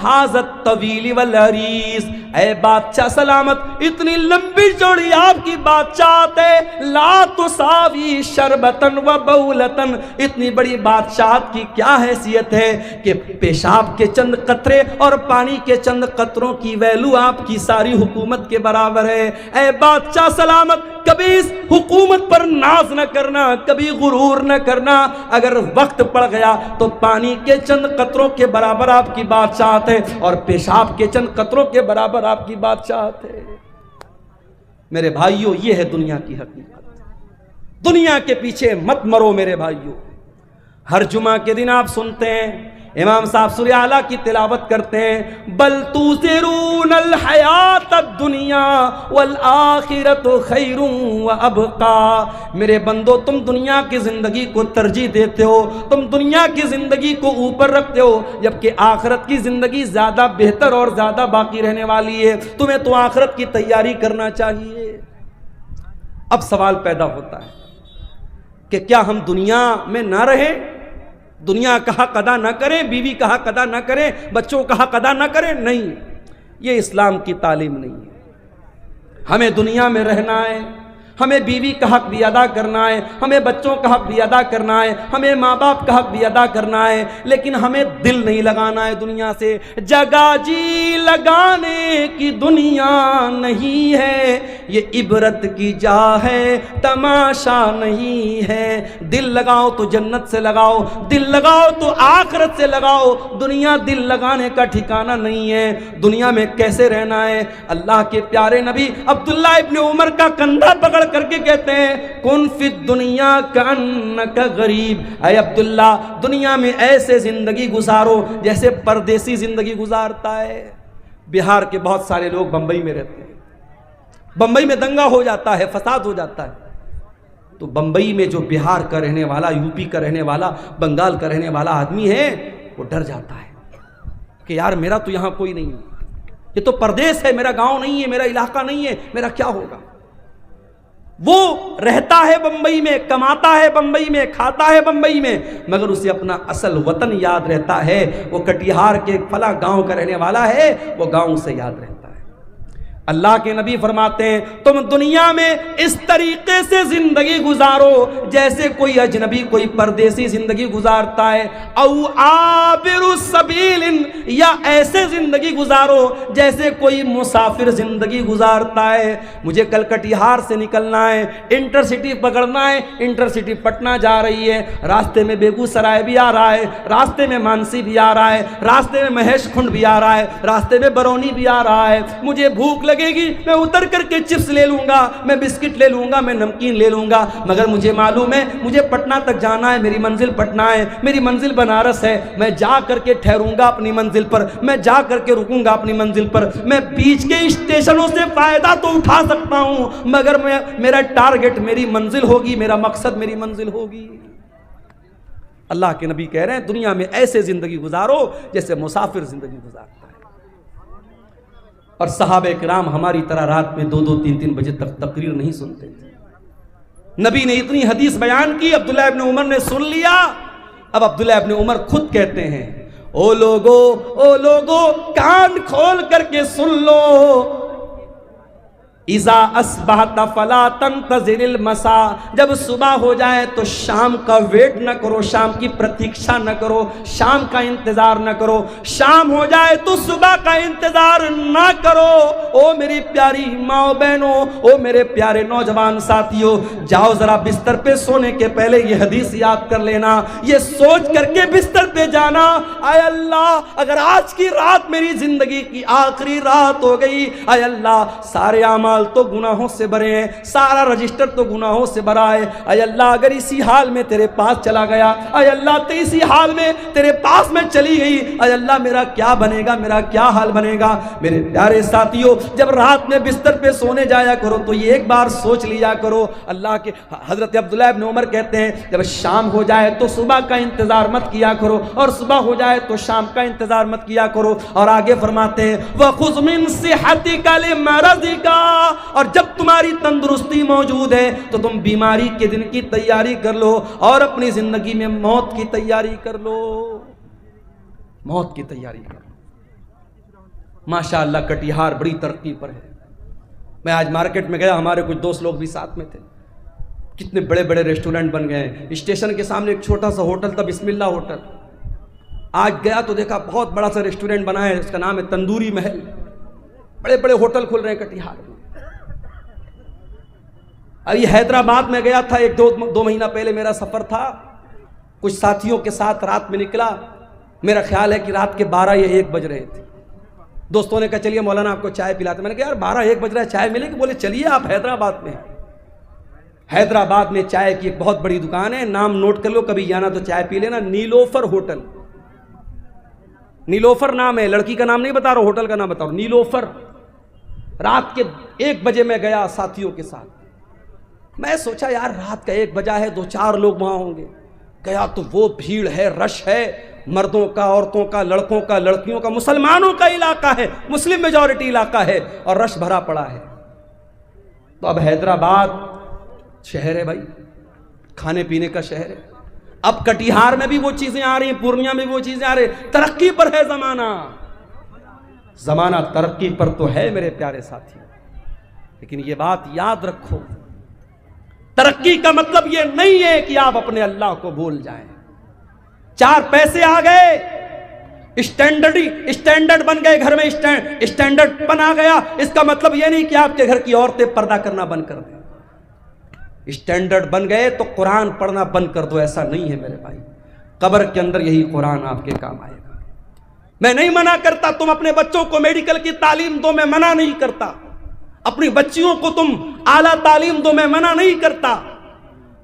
ھذا الطویل والعریض، اے بادشاہ سلامت، اتنی لمبی چوڑی آپ کی بادشاہت ہے، لا تساوی شربتن و بولتن، اتنی بڑی بادشاہت کی کیا حیثیت ہے کہ پیشاب کے چند قطرے اور پانی کے چند قطروں کی ویلو آپ کی ساری حکومت کے برابر ہے۔ اے بادشاہ سلامت، کبھی اس حکومت پر ناز نہ کرنا، کبھی غرور نہ کرنا، اگر وقت پڑ گیا تو پانی کے چند قطروں کے برابر آپ کی بادشاہت ہے اور پیشاب کے چند قطروں کے برابر آپ کی بادشاہت ہے۔ میرے بھائیوں، یہ ہے دنیا کی حقیقت۔ دنیا کے پیچھے مت مرو میرے بھائیوں۔ ہر جمعہ کے دن آپ سنتے ہیں امام صاحب سورہ اعلیٰ کی تلاوت کرتے ہیں، بل تؤثرون الحیات الدنیا والآخرۃ خیر وابقی، میرے بندو تم دنیا کی زندگی کو ترجیح دیتے ہو، تم دنیا کی زندگی کو اوپر رکھتے ہو، جبکہ آخرت کی زندگی زیادہ بہتر اور زیادہ باقی رہنے والی ہے، تمہیں تو آخرت کی تیاری کرنا چاہیے۔ اب سوال پیدا ہوتا ہے کہ کیا ہم دنیا میں نہ رہیں، دنیا کا حق ادا نہ کریں، بیوی کا حق ادا نہ کریں، بچوں کا حق ادا نہ کریں؟ نہیں، یہ اسلام کی تعلیم نہیں ہے۔ ہمیں دنیا میں رہنا ہے، ہمیں بیوی کا حق بھی ادا کرنا ہے، ہمیں بچوں کا حق بھی ادا کرنا ہے، ہمیں ماں باپ کا حق بھی ادا کرنا ہے، لیکن ہمیں دل نہیں لگانا ہے دنیا سے۔ جگہ جی لگانے کی دنیا نہیں ہے، یہ عبرت کی جا ہے، تماشا نہیں ہے۔ دل لگاؤ تو جنت سے لگاؤ، دل لگاؤ تو آخرت سے لگاؤ، دنیا دل لگانے کا ٹھکانہ نہیں ہے۔ دنیا میں کیسے رہنا ہے؟ اللہ کے پیارے نبی عبداللہ ابن عمر کا کندھا پکڑ کر کے کہتے ہیں، کن فی الدنیا کانک غریب، اے عبداللہ دنیا میں ایسے زندگی گزارو جیسے پردیسی زندگی گزارتا ہے۔ بہار کے بہت سارے لوگ بمبئی میں رہتے ہیں، بمبئی میں دنگا ہو جاتا ہے، فساد ہو جاتا ہے، تو بمبئی میں جو بہار کا رہنے والا، یو پی کا رہنے والا، بنگال کا رہنے والا آدمی ہے، وہ ڈر جاتا ہے کہ یار میرا تو یہاں کوئی نہیں ہے، یہ تو پردیس ہے، میرا گاؤں نہیں ہے، میرا علاقہ نہیں ہے، میرا کیا ہوگا؟ وہ رہتا ہے بمبئی میں، کماتا ہے بمبئی میں، کھاتا ہے بمبئی میں، مگر اسے اپنا اصل وطن یاد رہتا ہے، وہ کٹیہار کے فلاں گاؤں کا رہنے والا ہے، وہ گاؤں سے یاد رہتا ہے۔ اللہ کے نبی فرماتے ہیں تم دنیا میں اس طریقے سے زندگی گزارو جیسے کوئی اجنبی، کوئی پردیسی زندگی گزارتا ہے، او عابر السبیل، یا ایسے زندگی گزارو جیسے کوئی مسافر زندگی گزارتا ہے۔ مجھے کل کٹیہار سے نکلنا ہے، انٹر سٹی پکڑنا ہے، انٹر سٹی پٹنہ جا رہی ہے، راستے میں بیگو سرائے بھی آ رہا ہے، راستے میں مانسی بھی آ رہا ہے، راستے میں مہیش کھنڈ بھی آ رہا ہے، راستے میں برونی بھی آ رہا ہے۔ مجھے بھوک لگے گی، میں اتر کر کے چپس لے لوں گا، میں بسکٹ لے لوں گا، میں نمکین لے لوں گا، مگر مجھے معلوم ہے مجھے پٹنہ تک جانا ہے، میری منزل پٹنہ ہے، میری منزل بنارس ہے، میں جا کر کے ٹھہروں گا اپنی منزل پر، میں جا کر کے رکوں گا اپنی منزل پر، میں بیچ کے اسٹیشنوں سے فائدہ تو اٹھا سکتا ہوں، مگر میرا ٹارگٹ میری منزل ہوگی، میرا مقصد میری منزل ہوگی۔ اللہ کے نبی کہہ رہے ہیں دنیا میں ایسے زندگی گزارو جیسے مسافر زندگی گزارتا ہے۔ اور صحابہ کرام ہماری طرح رات میں 2-2 3-3 بجے تک تقریر نہیں سنتے تھے۔ نبی نے اتنی حدیث بیان کی، عبداللہ ابن عمر نے سن لیا۔ اب عبداللہ ابن عمر خود کہتے ہیں، او لوگو کان کھول کر کے سن لو، اذا اصبحت فلا تنتظر المساء، جب صبح ہو جائے تو شام کا ویٹ نہ کرو، شام کی پرتیکشا نہ کرو، شام کا انتظار نہ کرو، شام ہو جائے تو صبح کا انتظار نہ کرو۔ او میری پیاری ماں بہنوں، او میرے پیارے نوجوان ساتھیوں، جاؤ ذرا بستر پہ سونے کے پہلے یہ حدیث یاد کر لینا، یہ سوچ کر کے بستر پہ جانا، اے اللہ اگر آج کی رات میری زندگی کی آخری رات ہو گئی، اے اللہ سارے اعمال تو گناہوں سے بھرے ہیں، سارا رجسٹر تو گناہوں سے بھرا ہے، اے اللہ اگر اسی حال میں تیرے پاس چلا گیا، اے اللہ تو اسی حال میں تیرے پاس میں چلی گئی، اے اللہ میرا کیا بنے گا، میرا کیا حال بنے گا۔ میرے پیارے ساتھیوں، جب رات میں بستر پہ سونے جایا کرو تو یہ ایک بار سوچ لیا کرو، اللہ کے حضرت عبداللہ ابن عمر کہتے ہیں جب شام ہو جائے تو صبح کا انتظار مت کیا کرو، اور صبح ہو جائے تو شام کا انتظار مت کیا کرو۔ اور آگے فرماتے ہیں وَخُذْ مِن صِحَّتِكَ لِمَرَضِكَ، اور جب تمہاری تندرستی موجود ہے تو تم بیماری کے دن کی تیاری کر لو اور اپنی زندگی میں موت کی تیاری کر لو، موت کی تیاری کر لو۔ ماشاءاللہ کٹیہار بڑی ترقی پر ہے۔ میں آج مارکیٹ میں گیا، ہمارے کچھ دوست لوگ بھی ساتھ میں تھے، کتنے بڑے بڑے ریسٹورنٹ بن گئے ہیں۔ اسٹیشن کے سامنے ایک چھوٹا سا ہوٹل تھا، بسم اللہ ہوٹل، آج گیا تو دیکھا بہت بڑا سا ریسٹورنٹ بنا ہے، اس کا نام ہے تندوری محل۔ بڑے بڑے ہوٹل کھل رہے ہیں کٹیہار میں۔ ابھی حیدرآباد میں گیا تھا، ایک دو مہینہ پہلے میرا سفر تھا، کچھ ساتھیوں کے ساتھ رات میں نکلا، میرا خیال ہے کہ رات کے 12 یا 1 بج رہے تھے۔ دوستوں نے کہا چلیے مولانا آپ کو چائے پلاتے، میں نے کہا یار 12-1 بج رہا ہے، چائے ملے گی؟ بولے چلیے آپ حیدرآباد میں۔ حیدرآباد میں چائے کی ایک بہت بڑی دکان ہے، نام نوٹ کر لو، کبھی جانا تو چائے پی لینا، نیلوفر ہوٹل۔ نیلوفر نام ہے، لڑکی کا نام نہیں بتا رہا، ہوٹل کا نام بتا رہا ہوں، نیلوفر۔ رات کے 1 بجے میں گیا ساتھیوں کے ساتھ، میں سوچا یار رات کا 1 بجا ہے، 2-4 لوگ وہاں ہوں گے۔ گیا تو وہ بھیڑ ہے، رش ہے، مردوں کا، عورتوں کا، لڑکوں کا، لڑکیوں کا، مسلمانوں کا علاقہ ہے، مسلم میجورٹی علاقہ ہے اور رش بھرا پڑا ہے۔ تو اب حیدرآباد شہر ہے بھائی، کھانے پینے کا شہر ہے۔ اب کٹیہار میں بھی وہ چیزیں آ رہی ہیں، پورنیہ میں بھی وہ چیزیں آ رہی ہیں، ترقی پر ہے زمانہ، زمانہ ترقی پر تو ہے میرے پیارے ساتھی۔ لیکن یہ بات یاد رکھو، ترقی کا مطلب یہ نہیں ہے کہ آپ اپنے اللہ کو بھول جائیں۔ 4 پیسے آ گئے، اسٹینڈرڈ بن گئے، گھر میں اسٹینڈرڈ پن آ گیا، اس کا مطلب یہ نہیں کہ آپ کے گھر کی عورتیں پردہ کرنا بند کر دیں۔ اسٹینڈرڈ بن گئے تو قرآن پڑھنا بند کر دو، ایسا نہیں ہے میرے بھائی۔ قبر کے اندر یہی قرآن آپ کے کام آئے گا۔ میں نہیں منع کرتا تم اپنے بچوں کو میڈیکل کی تعلیم دو، میں منع نہیں کرتا، اپنی بچیوں کو تم اعلیٰ تعلیم دو، میں منع نہیں کرتا،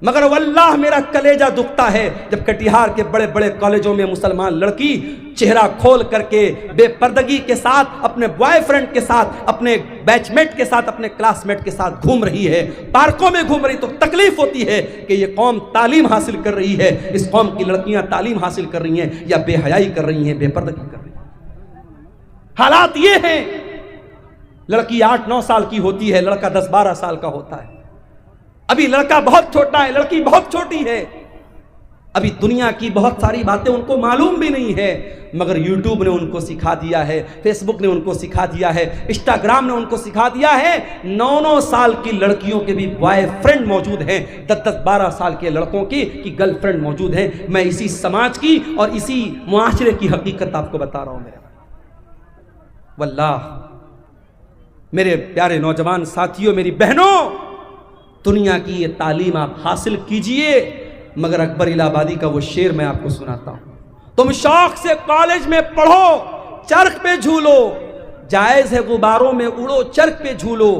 مگر واللہ میرا کلیجہ دکھتا ہے جب کٹیہار کے بڑے بڑے کالجوں میں مسلمان لڑکی چہرہ کھول کر کے بے پردگی کے ساتھ اپنے بوائے فرینڈ کے ساتھ، اپنے بیچ میٹ کے ساتھ، اپنے کلاس میٹ کے ساتھ گھوم رہی ہے، پارکوں میں گھوم رہی، تو تکلیف ہوتی ہے کہ یہ قوم تعلیم حاصل کر رہی ہے، اس قوم کی لڑکیاں تعلیم حاصل کر رہی ہیں یا بے حیائی کر رہی ہیں، بے پردگی کر رہی ہیں۔ حالات یہ ہیں، لڑکی 8-9 سال کی ہوتی ہے، لڑکا 10-12 سال کا ہوتا ہے۔ ابھی لڑکا بہت چھوٹا ہے، لڑکی بہت چھوٹی ہے، ابھی دنیا کی بہت ساری باتیں ان کو معلوم بھی نہیں ہے، مگر یوٹیوب نے ان کو سکھا دیا ہے، فیس بک نے ان کو سکھا دیا ہے، انسٹاگرام نے ان کو سکھا دیا ہے۔ 9-9 سال کی لڑکیوں کے بھی بوائے فرینڈ موجود ہیں، 10-12 سال کے لڑکوں کی گرل فرینڈ موجود ہیں۔ میں اسی سماج کی اور اسی معاشرے کی حقیقت آپ کو بتا رہا ہوں میرے بھائی۔ واللہ میرے پیارے نوجوان ساتھیوں، میری بہنوں، دنیا کی یہ تعلیم آپ حاصل کیجئے، مگر اکبر الہ آبادی کا وہ شعر میں آپ کو سناتا ہوں، تم شوق سے کالج میں پڑھو، چرخ پہ جھولو، جائز ہے غباروں میں اڑو، چرخ پہ جھولو،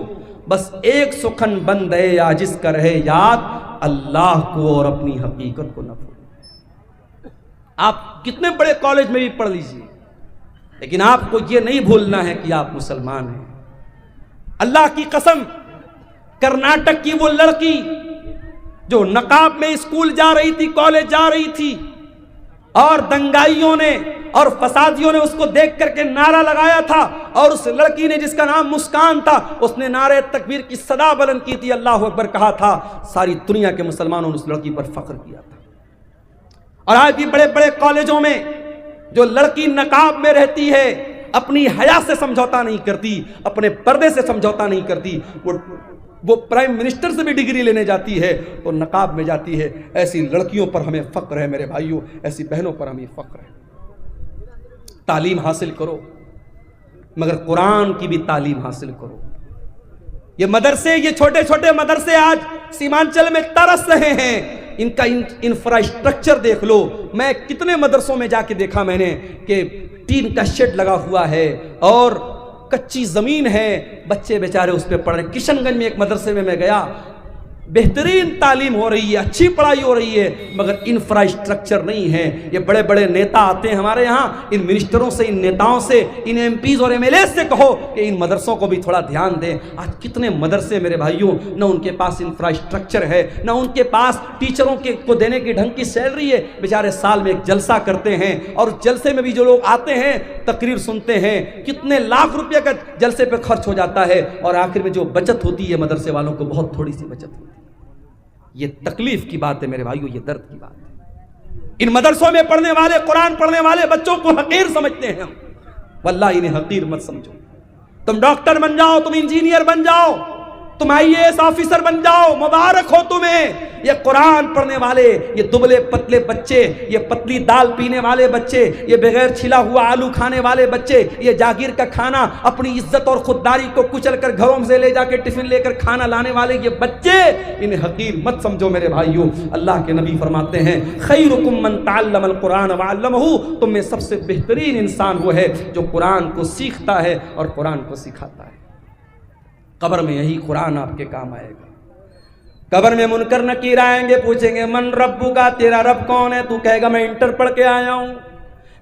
بس ایک سخن بند ہے عاجز کا رہے یاد، اللہ کو اور اپنی حقیقت کو نہ بھولو۔ آپ کتنے بڑے کالج میں بھی پڑھ لیجئے، لیکن آپ کو یہ نہیں بھولنا ہے کہ آپ مسلمان ہیں۔ اللہ کی قسم، کرناٹک کی وہ لڑکی جو نقاب میں اسکول جا رہی تھی، کالج جا رہی تھی، اور دنگائیوں نے اور فسادیوں نے اس کو دیکھ کر کے نعرہ لگایا تھا، اور اس لڑکی نے جس کا نام مسکان تھا، اس نے نعرہ تکبیر کی صدا بلند کی تھی، اللہ اکبر کہا تھا، ساری دنیا کے مسلمانوں نے اس لڑکی پر فخر کیا تھا۔ اور آج بھی بڑے بڑے کالجوں میں جو لڑکی نقاب میں رہتی ہے، اپنی حیا سے سمجھوتا نہیں کرتی، اپنے پردے سے سمجھوتا نہیں کرتی، وہ پرائم منسٹر سے بھی ڈگری لینے جاتی ہے تو نقاب میں جاتی ہے۔ ایسی لڑکیوں پر ہمیں فخر ہے میرے بھائیوں، ایسی بہنوں پر ہمیں فخر ہے۔ تعلیم حاصل کرو، مگر قرآن کی بھی تعلیم حاصل کرو۔ یہ مدرسے، یہ چھوٹے چھوٹے مدرسے آج سیمانچل میں ترس رہے ہیں، ان کا انفراسٹرکچر دیکھ لو۔ میں کتنے مدرسوں میں جا کے دیکھا میں نے کہ ٹین کا شیڈ لگا ہوا ہے اور کچی زمین ہے، بچے بیچارے اس پہ پڑھ رہے ہیں۔ کشن گنج میں ایک مدرسے میں گیا، بہترین تعلیم ہو رہی ہے، اچھی پڑھائی ہو رہی ہے، مگر انفراسٹرکچر نہیں ہے۔ یہ بڑے بڑے نیتا آتے ہیں ہمارے یہاں، ان منسٹروں سے، ان نیتاؤں سے، ان ایم پیز اور ایم ایل اے سے کہو کہ ان مدرسوں کو بھی تھوڑا دھیان دیں۔ آج کتنے مدرسے میرے بھائیوں، نہ ان کے پاس انفراسٹرکچر ہے، نہ ان کے پاس ٹیچروں کو دینے کی ڈھنگ کی سیلری ہے۔ بیچارے سال میں ایک جلسہ کرتے ہیں، اور اس جلسے میں بھی جو لوگ آتے ہیں تقریر سنتے ہیں، کتنے لاکھ روپے کا جلسے پہ خرچ ہو جاتا ہے، اور آخر میں جو بچت ہوتی ہے مدرسے والوں کو بہت تھوڑی سی بچت ہوتی ہے۔ یہ تکلیف کی بات ہے میرے بھائیوں، یہ درد کی بات ہے۔ ان مدرسوں میں پڑھنے والے، قرآن پڑھنے والے بچوں کو حقیر سمجھتے ہیں ہم۔ واللہ انہیں حقیر مت سمجھو۔ تم ڈاکٹر بن جاؤ، تم انجینئر بن جاؤ، تم آئی اے ایس آفیسر بن جاؤ، مبارک ہو تمہیں۔ یہ قرآن پڑھنے والے، یہ دبلے پتلے بچے، یہ پتلی دال پینے والے بچے، یہ بغیر چھلا ہوا آلو کھانے والے بچے، یہ جاگیر کا کھانا اپنی عزت اور خودداری کو کچل کر گھروں سے لے جا کے ٹفن لے کر کھانا لانے والے یہ بچے، انہیں حقیر مت سمجھو میرے بھائیوں۔ اللہ کے نبی فرماتے ہیں خیرکم من تعلم القرآن وعلمہ، تم میں سب سے بہترین انسان وہ ہے جو قرآن کو سیکھتا ہے اور قرآن کو سکھاتا ہے۔ قبر میں یہی قرآن آپ کے کام آئے گا۔ قبر میں منکر نکیر آئیں گے، پوچھیں گے من ربو کا، تیرا رب کون ہے؟ تو کہے گا میں انٹر پڑھ کے آیا ہوں،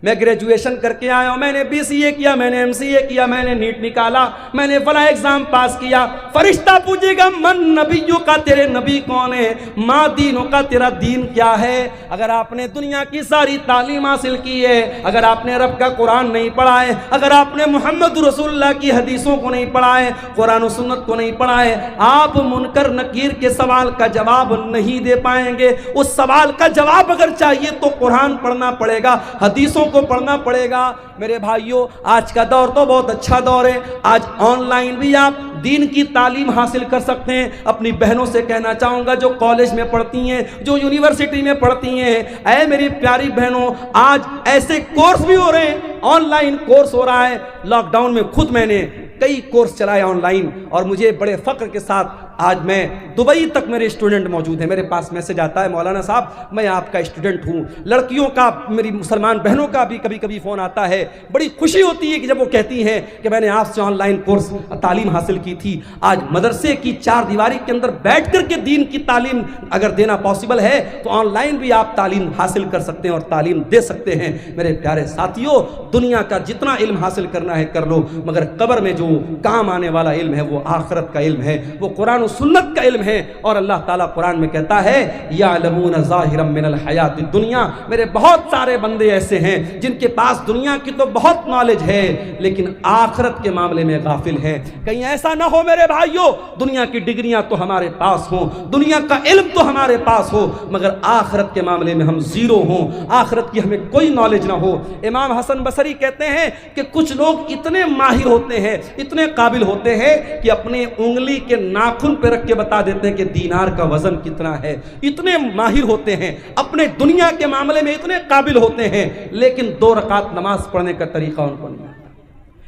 میں گریجویشن کر کے آیا ہوں، میں نے BCA کیا، میں نے MCA کیا، میں نے نیٹ نکالا، میں نے فلاں ایگزام پاس کیا۔ فرشتہ پوچھے گا من نبیوں کا، تیرے نبی کون ہے؟ ما دینوں کا، تیرا دین کیا ہے؟ اگر آپ نے دنیا کی ساری تعلیم حاصل کی ہے، اگر آپ نے رب کا قرآن نہیں پڑھا ہے، اگر آپ نے محمد رسول اللہ کی حدیثوں کو نہیں پڑھا ہے، قرآن و سنت کو نہیں پڑھا ہے، آپ منکر نکیر کے سوال کا جواب نہیں دے پائیں گے۔ اس سوال کا جواب اگر چاہیے تو قرآن پڑھنا پڑے گا، حدیثوں کو پڑھنا پڑے گا۔ میرے بھائیوں، آج کا دور تو بہت اچھا دور ہے، آج آن لائن بھی آپ دین کی تعلیم حاصل کر سکتے ہیں۔ اپنی بہنوں سے کہنا چاہوں گا جو کالج میں پڑھتی ہیں، جو یونیورسٹی میں پڑھتی ہیں، اے میری پیاری بہنوں، آج ایسے کورس بھی ہو رہے ہیں، آن لائن کورس ہو رہا ہے۔ لاک ڈاؤن میں خود میں نے کئی کورس چلائے آن لائن، اور مجھے بڑے فخر کے ساتھ آج میں دبئی تک میرے اسٹوڈنٹ موجود ہیں۔ میرے پاس میسج آتا ہے مولانا صاحب میں آپ کا اسٹوڈنٹ ہوں۔ لڑکیوں کا، میری مسلمان بہنوں کا بھی کبھی کبھی فون آتا ہے، بڑی خوشی ہوتی ہے کہ جب وہ کہتی ہیں کہ میں نے آپ سے آن لائن کورس تعلیم حاصل کی تھی۔ آج مدرسے کی چار دیواری کے اندر بیٹھ کر کے دین کی تعلیم اگر دینا پاسبل ہے تو آن لائن بھی آپ تعلیم حاصل کر سکتے ہیں اور تعلیم دے سکتے ہیں۔ میرے پیارے ساتھیوں، دنیا کا جتنا علم حاصل کرنا ہے کر لو، مگر قبر میں جو کام آنے والا علم ہے وہ آخرت کا علم ہے، وہ قرآن و سنت کا علم ہے۔ اور اللہ تعالیٰ قرآن میں کہتا ہے یعلمون ظاہرا من الحیات الدنیا، میرے بہت سارے بندے ایسے ہیں جن کے پاس دنیا کی تو بہت نالج ہے لیکن آخرت کے معاملے میں غافل ہیں۔ کہیں ایسا نہ ہو میرے بھائیوں، دنیا کی ڈگریاں تو ہمارے پاس ہوں، دنیا کا علم تو ہمارے پاس ہو، مگر آخرت کے معاملے میں ہم زیرو ہوں، آخرت کی ہمیں کوئی نالج نہ ہو۔ امام حسن بصری کہتے ہیں کہ کچھ لوگ اتنے ماہر ہوتے ہیں، اتنے قابل ہوتے ہیں کہ اپنے انگلی کے ناخن پہ رکھ کے بتا دیتے ہیں کہ دینار کا وزن کتنا ہے۔ اتنے ماہر ہوتے ہیں، اپنے دنیا کے معاملے میں اتنے قابل ہوتے ہیں، لیکن 2 رکعت نماز پڑھنے کا طریقہ ان کو نہیں آتا۔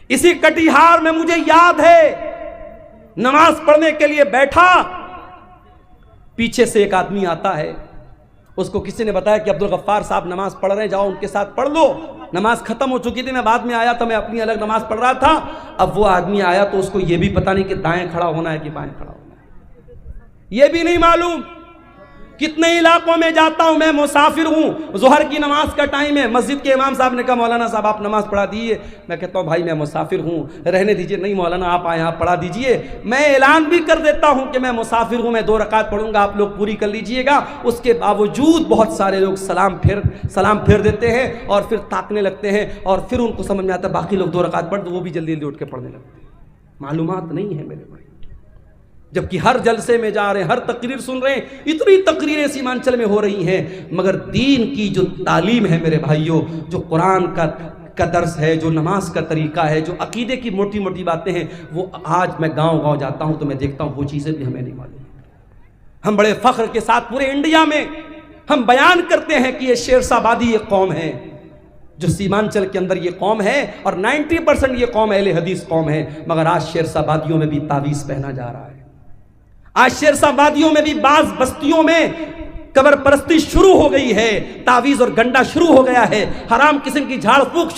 اسی کٹیہار میں مجھے یاد ہے، نماز پڑھنے کے لیے بیٹھا، پیچھے سے ایک آدمی آتا ہے، اس کو کسی نے بتایا کہ عبدالغفار صاحب نماز پڑھ رہے ہیں، جاؤ ان کے ساتھ پڑھ لو۔ نماز ختم ہو چکی تھی، میں بعد میں آیا تھا، میں اپنی الگ نماز پڑھ رہا تھا۔ اب وہ آدمی آیا تو اس کو یہ بھی پتہ نہیں کہ دائیں کھڑا ہونا ہے کہ بائیں کھڑا ہونا ہے، یہ بھی نہیں معلوم۔ کتنے علاقوں میں جاتا ہوں، میں مسافر ہوں، ظہر کی نماز کا ٹائم ہے، مسجد کے امام صاحب نے کہا مولانا صاحب آپ نماز پڑھا دیجیے۔ میں کہتا ہوں بھائی میں مسافر ہوں، رہنے دیجیے۔ نہیں مولانا آپ آئے، آپ پڑھا دیجیے۔ میں اعلان بھی کر دیتا ہوں کہ میں مسافر ہوں، میں 2 رکعت پڑھوں گا، آپ لوگ پوری کر لیجیے گا۔ اس کے باوجود بہت سارے لوگ سلام پھیر دیتے ہیں اور پھر تاکنے لگتے ہیں، اور پھر ان کو سمجھ میں آتا ہے باقی لوگ 2 رکعت پڑھ، تو وہ بھی جلدی جلدی اٹھ کے پڑھنے لگتے ہیں۔ معلومات نہیں ہے میرے بھائی، جبکہ ہر جلسے میں جا رہے ہیں، ہر تقریر سن رہے ہیں، اتنی تقریریں سیمانچل میں ہو رہی ہیں، مگر دین کی جو تعلیم ہے میرے بھائیوں، جو قرآن کا درس ہے، جو نماز کا طریقہ ہے، جو عقیدے کی موٹی موٹی باتیں ہیں، وہ آج میں گاؤں جاتا ہوں تو میں دیکھتا ہوں وہ چیزیں بھی ہمیں نہیں معلوم۔ ہم بڑے فخر کے ساتھ پورے انڈیا میں ہم بیان کرتے ہیں کہ یہ شیرشاہ آبادی یہ قوم ہے، جو سیمانچل کے اندر یہ قوم ہے، اور 90% یہ قوم اہل حدیث قوم ہے، مگر آج شیرشاہ آبادیوں میں بھی تعویذ پہنا جا رہا ہے۔ آج شیرشاہ وادیوں میں بھی بعض بستیوں میں قبر پرستی شروع ہو گئی ہے، تعویذ اور گنڈا شروع ہو گیا ہے، حرام قسم کی جھاڑ پھونک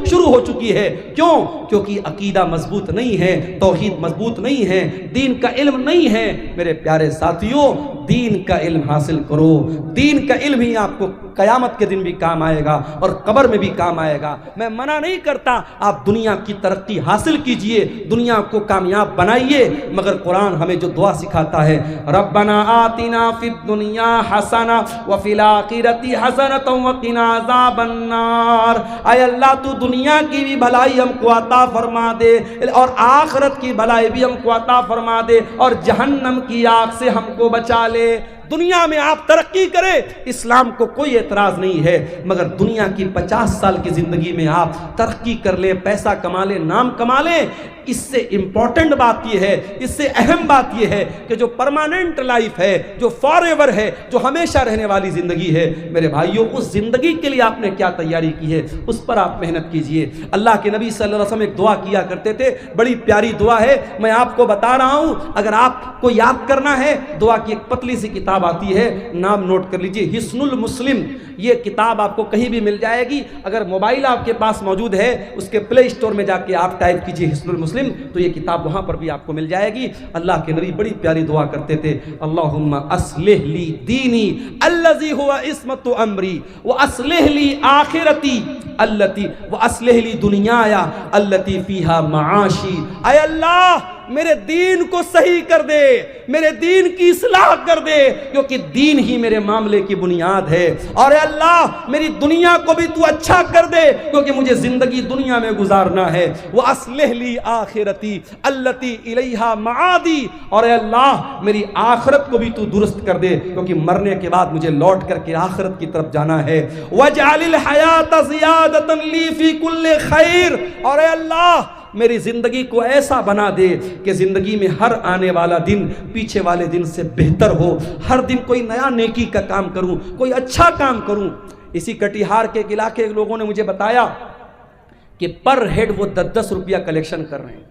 شروع ہو چکی ہے۔ کیوں؟ کیونکہ عقیدہ مضبوط نہیں ہے، توحید مضبوط نہیں ہے، دین کا علم نہیں ہے۔ میرے پیارے ساتھیوں، دین کا علم حاصل کرو، دین کا علم ہی آپ کو قیامت کے دن بھی کام آئے گا اور قبر میں بھی کام آئے گا۔ میں منع نہیں کرتا آپ دنیا کی ترقی حاصل کیجئے، دنیا کو کامیاب بنائیے، مگر قرآن ہمیں جو دعا سکھاتا ہے، ربنا آتنا فی الدنیا حسنہ وفی الآخرۃ حسنۃ وقنا عذاب النار۔ اے اللہ تو دنیا کی بھی بھلائی ہم کو عطا فرما دے اور آخرت کی بھلائی بھی ہم کو عطا فرما دے اور جہنم کی آگ سے ہم کو بچا لے۔ دنیا میں آپ ترقی کریں، اسلام کو کوئی اعتراض نہیں ہے، مگر دنیا کی 50 سال کی زندگی میں آپ ترقی کر لیں، پیسہ کما لیں، نام کما لیں، اس سے امپورٹنٹ بات یہ ہے، اس سے اہم بات یہ ہے کہ جو پرماننٹ لائف ہے، جو فار ایور ہے، جو ہمیشہ رہنے والی زندگی ہے، میرے بھائیوں اس زندگی کے لیے آپ نے کیا تیاری کی ہے، اس پر آپ محنت کیجئے۔ اللہ کے نبی صلی اللہ علیہ وسلم ایک دعا کیا کرتے تھے، بڑی پیاری دعا ہے، میں آپ کو بتا رہا ہوں، اگر آپ کو یاد کرنا ہے، دعا کی ایک پتلی سی کتاب آتی ہے، نام نوٹ کر لیجئے، حصن المسلم۔ یہ کتاب آپ کو کہیں بھی مل جائے گی، اگر موبائل آپ کے پاس موجود ہے، اس کے پلے اسٹور میں جا کے آپ ٹائپ کیجئے حصن المسلم، تو یہ کتاب وہاں پر بھی آپ کو مل جائے گی۔ اللہ کے نبی بڑی پیاری دعا کرتے تھے، اللہم اصلح لی دینی الذی هو عصمت امری واصلح لی آخرتی التی واصلح لی دنیایا التی فیہا معاشی۔ اے اللہ میرے دین کو صحیح کر دے، میرے دین کی اصلاح کر دے، کیونکہ دین ہی میرے معاملے کی بنیاد ہے، اور اے اللہ میری دنیا کو بھی تو اچھا کر دے، کیونکہ مجھے زندگی دنیا میں گزارنا ہے۔ وَأَصْلِحْ لِي آخِرَتِي الَّتِي إِلَيْهَا مَعَادِي، اور اے اللہ میری آخرت کو بھی تو درست کر دے، کیونکہ مرنے کے بعد مجھے لوٹ کر کے آخرت کی طرف جانا ہے۔ وَاجْعَلِ الْحَيَاةَ زِيَادَةً لِي فِي كُلِّ خَيْرٍ، اور اے اللہ میری زندگی کو ایسا بنا دے کہ زندگی میں ہر آنے والا دن پیچھے والے دن سے بہتر ہو، ہر دن کوئی نیا نیکی کا کام کروں، کوئی اچھا کام کروں۔ اسی کٹیہار کے علاقے کے لوگوں نے مجھے بتایا کہ پر ہیڈ وہ 10 روپیہ کلیکشن کر رہے ہیں۔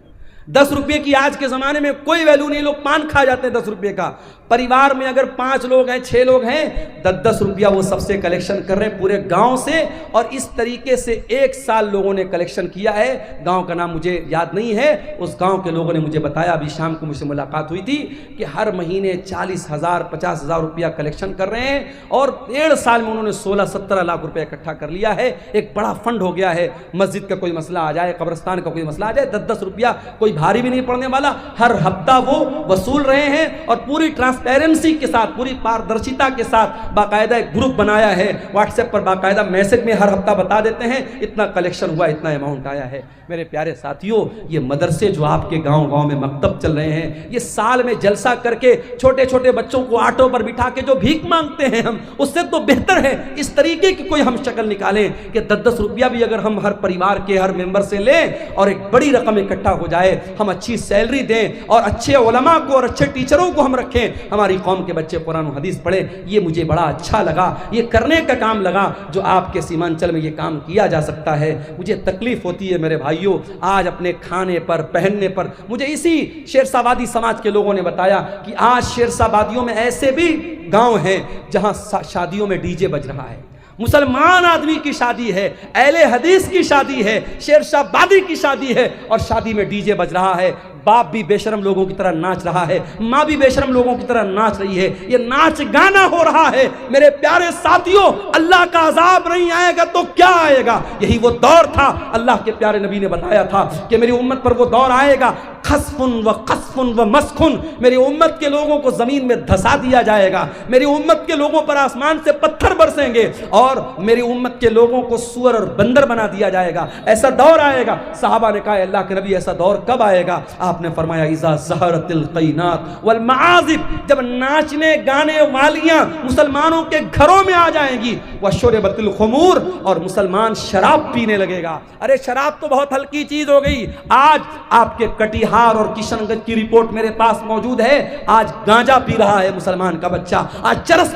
10 روپے کی آج کے زمانے میں کوئی ویلیو نہیں، لوگ پان کھا جاتے ہیں 10 روپے کا۔ پریوار میں اگر 5 لوگ ہیں، 6 لوگ ہیں، 10 روپیہ وہ سب سے کلیکشن کر رہے ہیں پورے گاؤں سے، اور اس طریقے سے 1 سال لوگوں نے کلیکشن کیا ہے۔ گاؤں کا نام مجھے یاد نہیں ہے، اس گاؤں کے لوگوں نے مجھے بتایا، ابھی شام کو مجھ سے ملاقات ہوئی تھی، کہ ہر مہینے 40,000 50,000 روپیہ کلیکشن کر رہے ہیں، اور 1.5 سال میں انہوں نے 16-17 لاکھ روپے اکٹھا کر لیا ہے۔ ایک بڑا فنڈ ہو گیا ہے، مسجد کا کوئی مسئلہ آ جائے، قبرستان کا کوئی مسئلہ آ جائے، 10 روپیہ کوئی بھاری بھی نہیں پڑنے والا، ہر ہفتہ وہ وصول رہے ہیں، اور پوری ٹرانسپیرنسی کے ساتھ، پوری پاردرشتا کے ساتھ باقاعدہ ایک گروپ بنایا ہے، واٹس ایپ پر باقاعدہ میسج میں ہر ہفتہ بتا دیتے ہیں اتنا کلیکشن ہوا، اتنا اماؤنٹ آیا ہے۔ میرے پیارے ساتھیوں، یہ مدرسے جو آپ کے گاؤں گاؤں میں مکتب چل رہے ہیں، یہ سال میں جلسہ کر کے چھوٹے چھوٹے بچوں کو آٹو پر بٹھا کے جو بھیک مانگتے ہیں ہم، اس سے تو بہتر ہے اس طریقے کی کوئی ہم شکل نکالیں کہ 10 روپیہ بھی اگر ہم ہر پریوار کے ہر ممبر سے لیں اور ایک بڑی رقم اکٹھا ہو جائے، ہم اچھی سیلری دیں اور اچھے علماء کو اور اچھے ٹیچروں کو ہم رکھیں، ہماری قوم کے بچے قرآن و حدیث پڑھیں۔ یہ مجھے بڑا اچھا لگا، یہ کرنے کا کام لگا جو آپ کے سیمانچل میں یہ کام کیا جا سکتا ہے۔ مجھے تکلیف ہوتی ہے میرے بھائیوں، آج اپنے کھانے پر پہننے پر، مجھے اسی شیرشاہ وادی سماج کے لوگوں نے بتایا کہ آج شیرشاہ وادیوں میں ایسے بھی گاؤں ہیں جہاں شادیوں میں ڈی جے بج رہا ہے، مسلمان آدمی کی شادی ہے، اہل حدیث کی شادی ہے، شیرشاہ وادی کی شادی ہے، اور شادی میں ڈی جے بج رہا ہے، باپ بھی بے شرم لوگوں کی طرح ناچ رہا ہے، ماں بھی بے شرم لوگوں کی طرح ناچ رہی ہے، یہ ناچ گانا ہو رہا ہے۔ میرے پیارے ساتھیوں، اللہ کا عذاب نہیں آئے گا تو کیا آئے گا؟ یہی وہ دور تھا، اللہ کے پیارے نبی نے بتایا تھا کہ میری امت پر وہ دور آئے گا، خسف و قصف و مسخ، میری امت کے لوگوں کو زمین میں دھسا دیا جائے گا، میری امت کے لوگوں پر آسمان سے پتھر برسیں گے، اور میری امت کے لوگوں کو سور اور بندر بنا دیا جائے گا۔ ایسا دور آئے گا۔ صحابہ نے کہا اللہ کے نبی ایسا دور کب آئے گا؟ آپ نے فرمایا اذا ظہرت القینات والمعازف، جب ناچنے گانے والیاں مسلمانوں کے گھروں میں آ جائیں گی، وشربت الخمور، اور مسلمان شراب پینے لگے گا۔ ارے شراب تو بہت ہلکی چیز ہو گئی، آج آپ کے کٹیہار اور کشن گنج کی رپورٹ میرے پاس موجود ہے، آج گانجا پی رہا ہے مسلمان کا بچہ، آج چرس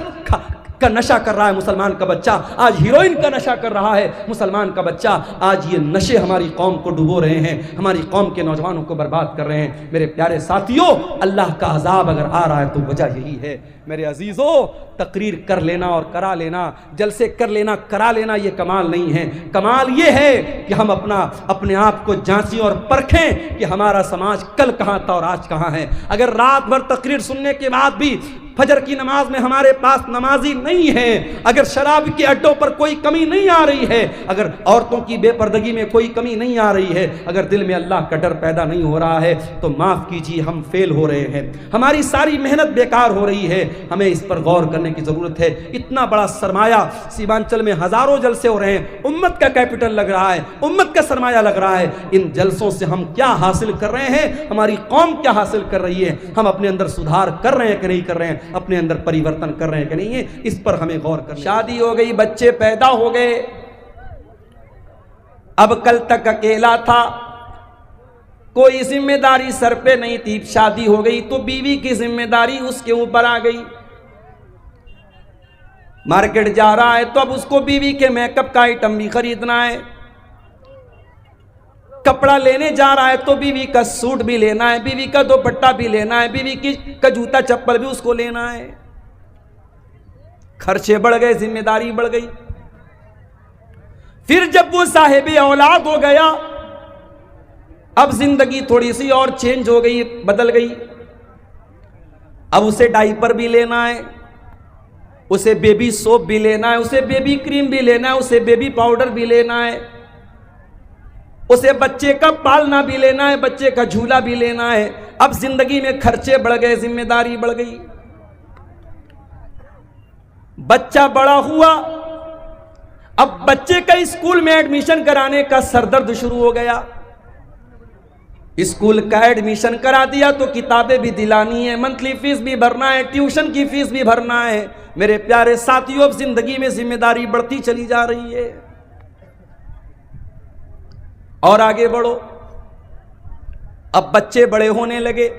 کا نشہ کر رہا ہے مسلمان کا بچہ، آج ہیروئن کا نشہ کر رہا ہے مسلمان کا بچہ، آج یہ نشے ہماری قوم کو ڈبو رہے ہیں، ہماری قوم کے نوجوانوں کو برباد کر رہے ہیں۔ میرے پیارے ساتھیوں، اللہ کا عذاب اگر آ رہا ہے تو وجہ یہی ہے۔ میرے عزیزوں، تقریر کر لینا اور کرا لینا، جلسے کر لینا کرا لینا یہ کمال نہیں ہے۔ کمال یہ ہے کہ ہم اپنے آپ کو جانچیں اور پرکھیں کہ ہمارا سماج کل کہاں تھا اور آج کہاں ہے۔ اگر رات بھر تقریر سننے کے بعد بھی فجر کی نماز میں ہمارے پاس نمازی نہیں ہے، اگر شراب کے اڈوں پر کوئی کمی نہیں آ رہی ہے، اگر عورتوں کی بے پردگی میں کوئی کمی نہیں آ رہی ہے، اگر دل میں اللہ کا ڈر پیدا نہیں ہو رہا ہے، تو معاف کیجیے، ہم فیل ہو رہے ہیں، ہماری ساری محنت بیکار ہو رہی ہے۔ ہمیں اس پر غور کرنے کی ضرورت ہے۔ اتنا بڑا سرمایہ سیمانچل میں ہزاروں جلسے ہو رہے ہیں، امت کا کیپٹل لگ رہا ہے، امت کا سرمایہ لگ رہا ہے۔ ان جلسوں سے ہم کیا حاصل کر رہے ہیں؟ ہماری قوم کیا حاصل کر رہی ہے؟ ہم اپنے اندر سدھار کر رہے ہیں کہ نہیں کر رہے ہیں؟ اپنے اندر پریورتن کر رہے ہیں کہ نہیں ہے؟ اس پر ہمیں غور کرنا۔ شادی ہو گئی، بچے پیدا ہو گئے، اب کل تک اکیلا تھا، کوئی ذمہ داری سر پہ نہیں تھی، شادی ہو گئی تو بیوی کی ذمہ داری اس کے اوپر آ گئی۔ مارکیٹ جا رہا ہے تو اب اس کو بیوی کے میک اپ کا آئٹم بھی خریدنا ہے، کپڑا لینے جا رہا ہے تو بیوی کا سوٹ بھی لینا ہے، بیوی کا دوپٹہ بھی لینا ہے، بیوی کا جوتا چپل بھی اس کو لینا ہے۔ خرچے بڑھ گئے، ذمہ داری بڑھ گئی۔ پھر جب وہ صاحب اولاد ہو گیا، اب زندگی تھوڑی سی اور چینج ہو گئی، بدل گئی۔ اب اسے ڈائپر بھی لینا ہے، اسے بیبی سوپ بھی لینا ہے، اسے بیبی کریم بھی لینا ہے، اسے بیبی پاؤڈر بھی لینا ہے، اسے بچے کا پالنا بھی لینا ہے، بچے کا جھولا بھی لینا ہے۔ اب زندگی میں خرچے بڑھ گئے، ذمہ داری بڑھ گئی۔ بچہ بڑا ہوا، اب بچے کا اسکول میں ایڈمیشن کرانے کا سردرد شروع ہو گیا۔ اسکول کا ایڈمیشن کرا دیا تو کتابیں بھی دلانی ہے، منتھلی فیس بھی بھرنا ہے، ٹیوشن کی فیس بھی بھرنا ہے۔ میرے پیارے ساتھیوں، اب زندگی میں ذمہ داری بڑھتی چلی جا رہی ہے۔ اور آگے بڑھو، اب بچے بڑے ہونے لگے،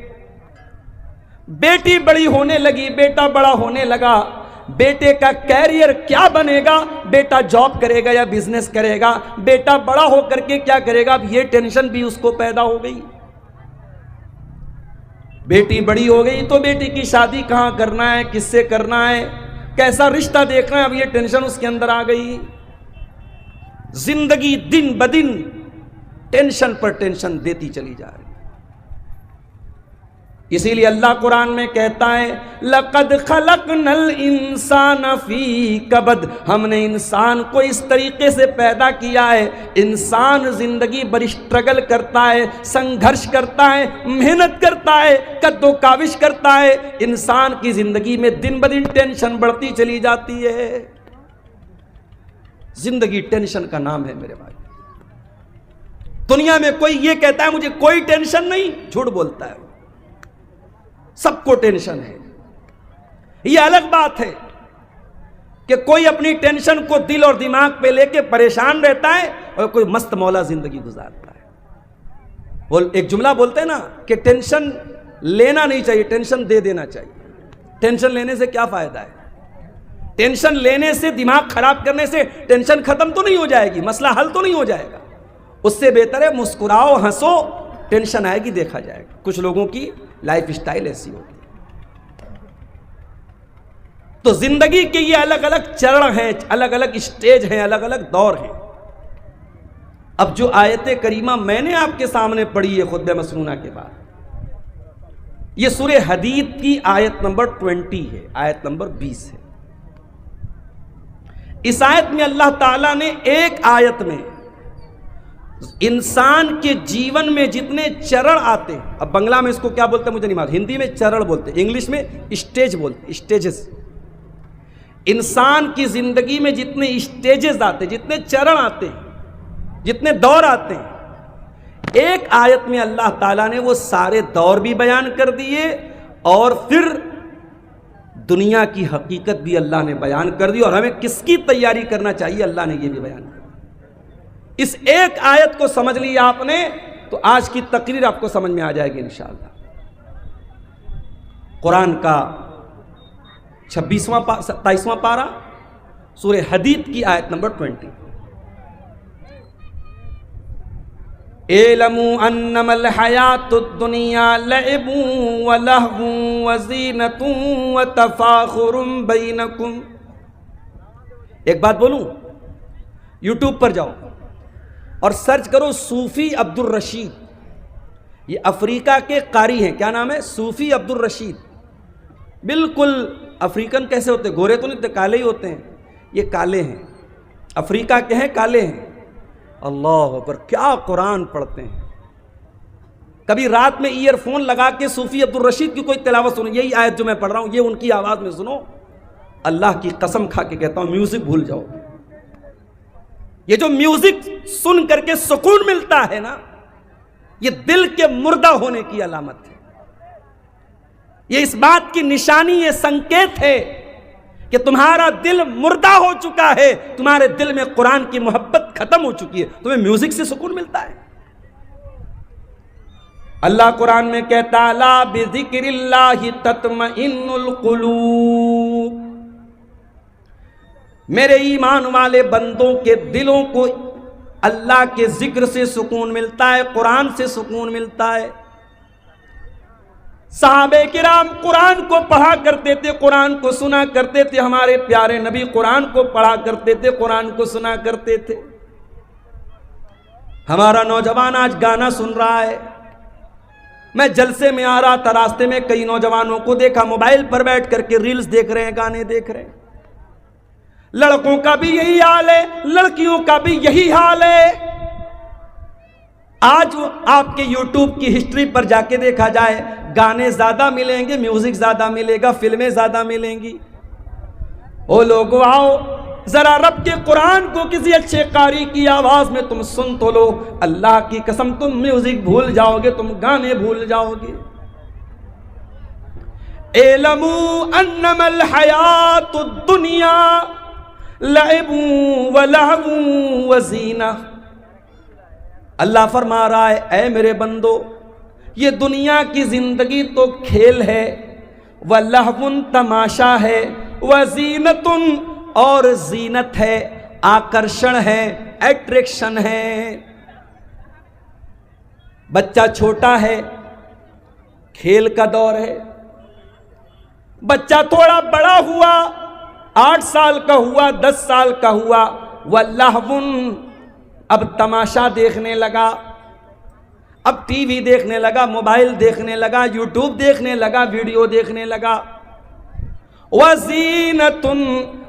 بیٹی بڑی ہونے لگی، بیٹا بڑا ہونے لگا۔ بیٹے کا کیریئر کیا بنے گا؟ بیٹا جاب کرے گا یا بزنس کرے گا؟ بیٹا بڑا ہو کر کے کیا کرے گا؟ اب یہ ٹینشن بھی اس کو پیدا ہو گئی۔ بیٹی بڑی ہو گئی تو بیٹی کی شادی کہاں کرنا ہے، کس سے کرنا ہے، کیسا رشتہ دیکھنا ہے، اب یہ ٹینشن اس کے اندر آ گئی۔ زندگی دن بدن ٹینشن پر ٹینشن دیتی چلی جا رہی۔ اسی لیے اللہ قرآن میں کہتا ہے لَقَدْ خَلَقْنَا الْإِنسَانَ فِي كَبَدٍ، ہم نے انسان کو اس طریقے سے پیدا کیا ہے۔ انسان زندگی بڑی اسٹرگل کرتا ہے، سنگھرش کرتا ہے، محنت کرتا ہے، کد و کاوش کرتا ہے۔ انسان کی زندگی میں دن بدن ٹینشن بڑھتی چلی جاتی ہے۔ زندگی ٹینشن کا نام ہے میرے بھائی۔ دنیا میں کوئی یہ کہتا ہے مجھے کوئی ٹینشن نہیں، جھوٹ بولتا ہے۔ سب کو ٹینشن ہے۔ یہ الگ بات ہے کہ کوئی اپنی ٹینشن کو دل اور دماغ پہ لے کے پریشان رہتا ہے اور کوئی مست مولا زندگی گزارتا ہے۔ وہ ایک جملہ بولتے ہیں نا کہ ٹینشن لینا نہیں چاہیے، ٹینشن دے دینا چاہیے۔ ٹینشن لینے سے کیا فائدہ ہے؟ ٹینشن لینے سے، دماغ خراب کرنے سے ٹینشن ختم تو نہیں ہو جائے گی، مسئلہ حل تو نہیں ہو جائے گا۔ اس سے بہتر ہے مسکراؤ، ہنسو، ٹینشن آئے گی دیکھا جائے گا۔ کچھ لوگوں کی لائف اسٹائل ایسی ہوتی ہے۔ تو زندگی کے یہ الگ الگ چرن ہیں، الگ الگ اسٹیج ہیں، الگ الگ دور ہیں۔ اب جو آیت کریمہ میں نے آپ کے سامنے پڑھی ہے خطبہ مسنونہ کے بعد، یہ سورہ حدید کی آیت نمبر 20 ہے، آیت نمبر 20 ہے۔ اس آیت میں اللہ تعالیٰ نے ایک آیت میں انسان کے جیون میں جتنے چرن آتے ہیں، اب بنگلہ میں اس کو کیا بولتے ہیں مجھے نہیں معلوم، ہندی میں چرن بولتے ہیں، انگلش میں اسٹیج بولتے ہیں، اسٹیجز۔ انسان کی زندگی میں جتنے اسٹیجز آتے ہیں، جتنے چرن آتے ہیں، جتنے دور آتے ہیں، ایک آیت میں اللہ تعالیٰ نے وہ سارے دور بھی بیان کر دیے اور پھر دنیا کی حقیقت بھی اللہ نے بیان کر دی، اور ہمیں کس کی تیاری کرنا چاہیے اللہ نے یہ بھی بیان کر دیا۔ اس ایک آیت کو سمجھ لیا آپ نے تو آج کی تقریر آپ کو سمجھ میں آ جائے گی انشاءاللہ۔ قرآن کا 27واں پارہ سورہ حدید کی آیت نمبر 20. اعلموا انما الحیات الدنیا لعب ولہو وزینۃ وتفاخر بینکم. ایک بات بولوں، یوٹیوب پر جاؤ اور سرچ کرو صوفی عبد الرشید. یہ افریقہ کے قاری ہیں. کیا نام ہے؟ صوفی عبد الرشید. بالکل افریقن کیسے ہوتے؟ گورے تو نہیں، کالے ہی ہوتے ہیں. یہ کالے ہیں، افریقہ کے ہیں، کالے ہیں. اللہ اکبر، کیا قرآن پڑھتے ہیں. کبھی رات میں ایئر فون لگا کے صوفی عبد الرشید کی کوئی تلاوت سنو. یہی آیت جو میں پڑھ رہا ہوں یہ ان کی آواز میں سنو. اللہ کی قسم کھا کے کہتا ہوں میوزک بھول جاؤ. یہ جو میوزک سن کر کے سکون ملتا ہے نا، یہ دل کے مردہ ہونے کی علامت ہے. یہ اس بات کی نشانی، یہ سنکیت ہے کہ تمہارا دل مردہ ہو چکا ہے، تمہارے دل میں قرآن کی محبت ختم ہو چکی ہے. تمہیں میوزک سے سکون ملتا ہے. اللہ قرآن میں کہتا لا بذکر اللہ تطمئن القلوب. میرے ایمان والے بندوں کے دلوں کو اللہ کے ذکر سے سکون ملتا ہے، قرآن سے سکون ملتا ہے. صحابہ کرام قرآن کو پڑھا کرتے تھے، قرآن کو سنا کرتے تھے. ہمارے پیارے نبی قرآن کو پڑھا کرتے تھے، قرآن کو سنا کرتے تھے. ہمارا نوجوان آج گانا سن رہا ہے. میں جلسے میں آ رہا تھا، راستے میں کئی نوجوانوں کو دیکھا موبائل پر بیٹھ کر کے ریلز دیکھ رہے ہیں، گانے دیکھ رہے ہیں. لڑکوں کا بھی یہی حال ہے، لڑکیوں کا بھی یہی حال ہے. آج آپ کے یوٹیوب کی ہسٹری پر جا کے دیکھا جائے، گانے زیادہ ملیں گے، میوزک زیادہ ملے گا، فلمیں زیادہ ملیں گی. او لوگو آؤ ذرا رب کے قرآن کو کسی اچھے قاری کی آواز میں تم سن تو لو. اللہ کی قسم تم میوزک بھول جاؤ گے، تم گانے بھول جاؤ گے. اعلموا انما الحیات الدنیا لعب ولہو وزینہ. اللہ فرما رہا ہے اے میرے بندو، یہ دنیا کی زندگی تو کھیل ہے، وَلَہْوٌ تماشا ہے، وَزِینَةٌ اور زینت ہے، آکرشن ہے، ایٹریکشن ہے. بچہ چھوٹا ہے، کھیل کا دور ہے. بچہ تھوڑا بڑا ہوا، 8 سال کا ہوا، 10 سال کا ہوا، وَلَہْوٌ اب تماشا دیکھنے لگا، اب ٹی وی دیکھنے لگا، موبائل دیکھنے لگا، یوٹیوب دیکھنے لگا، ویڈیو دیکھنے لگا. وزینۃ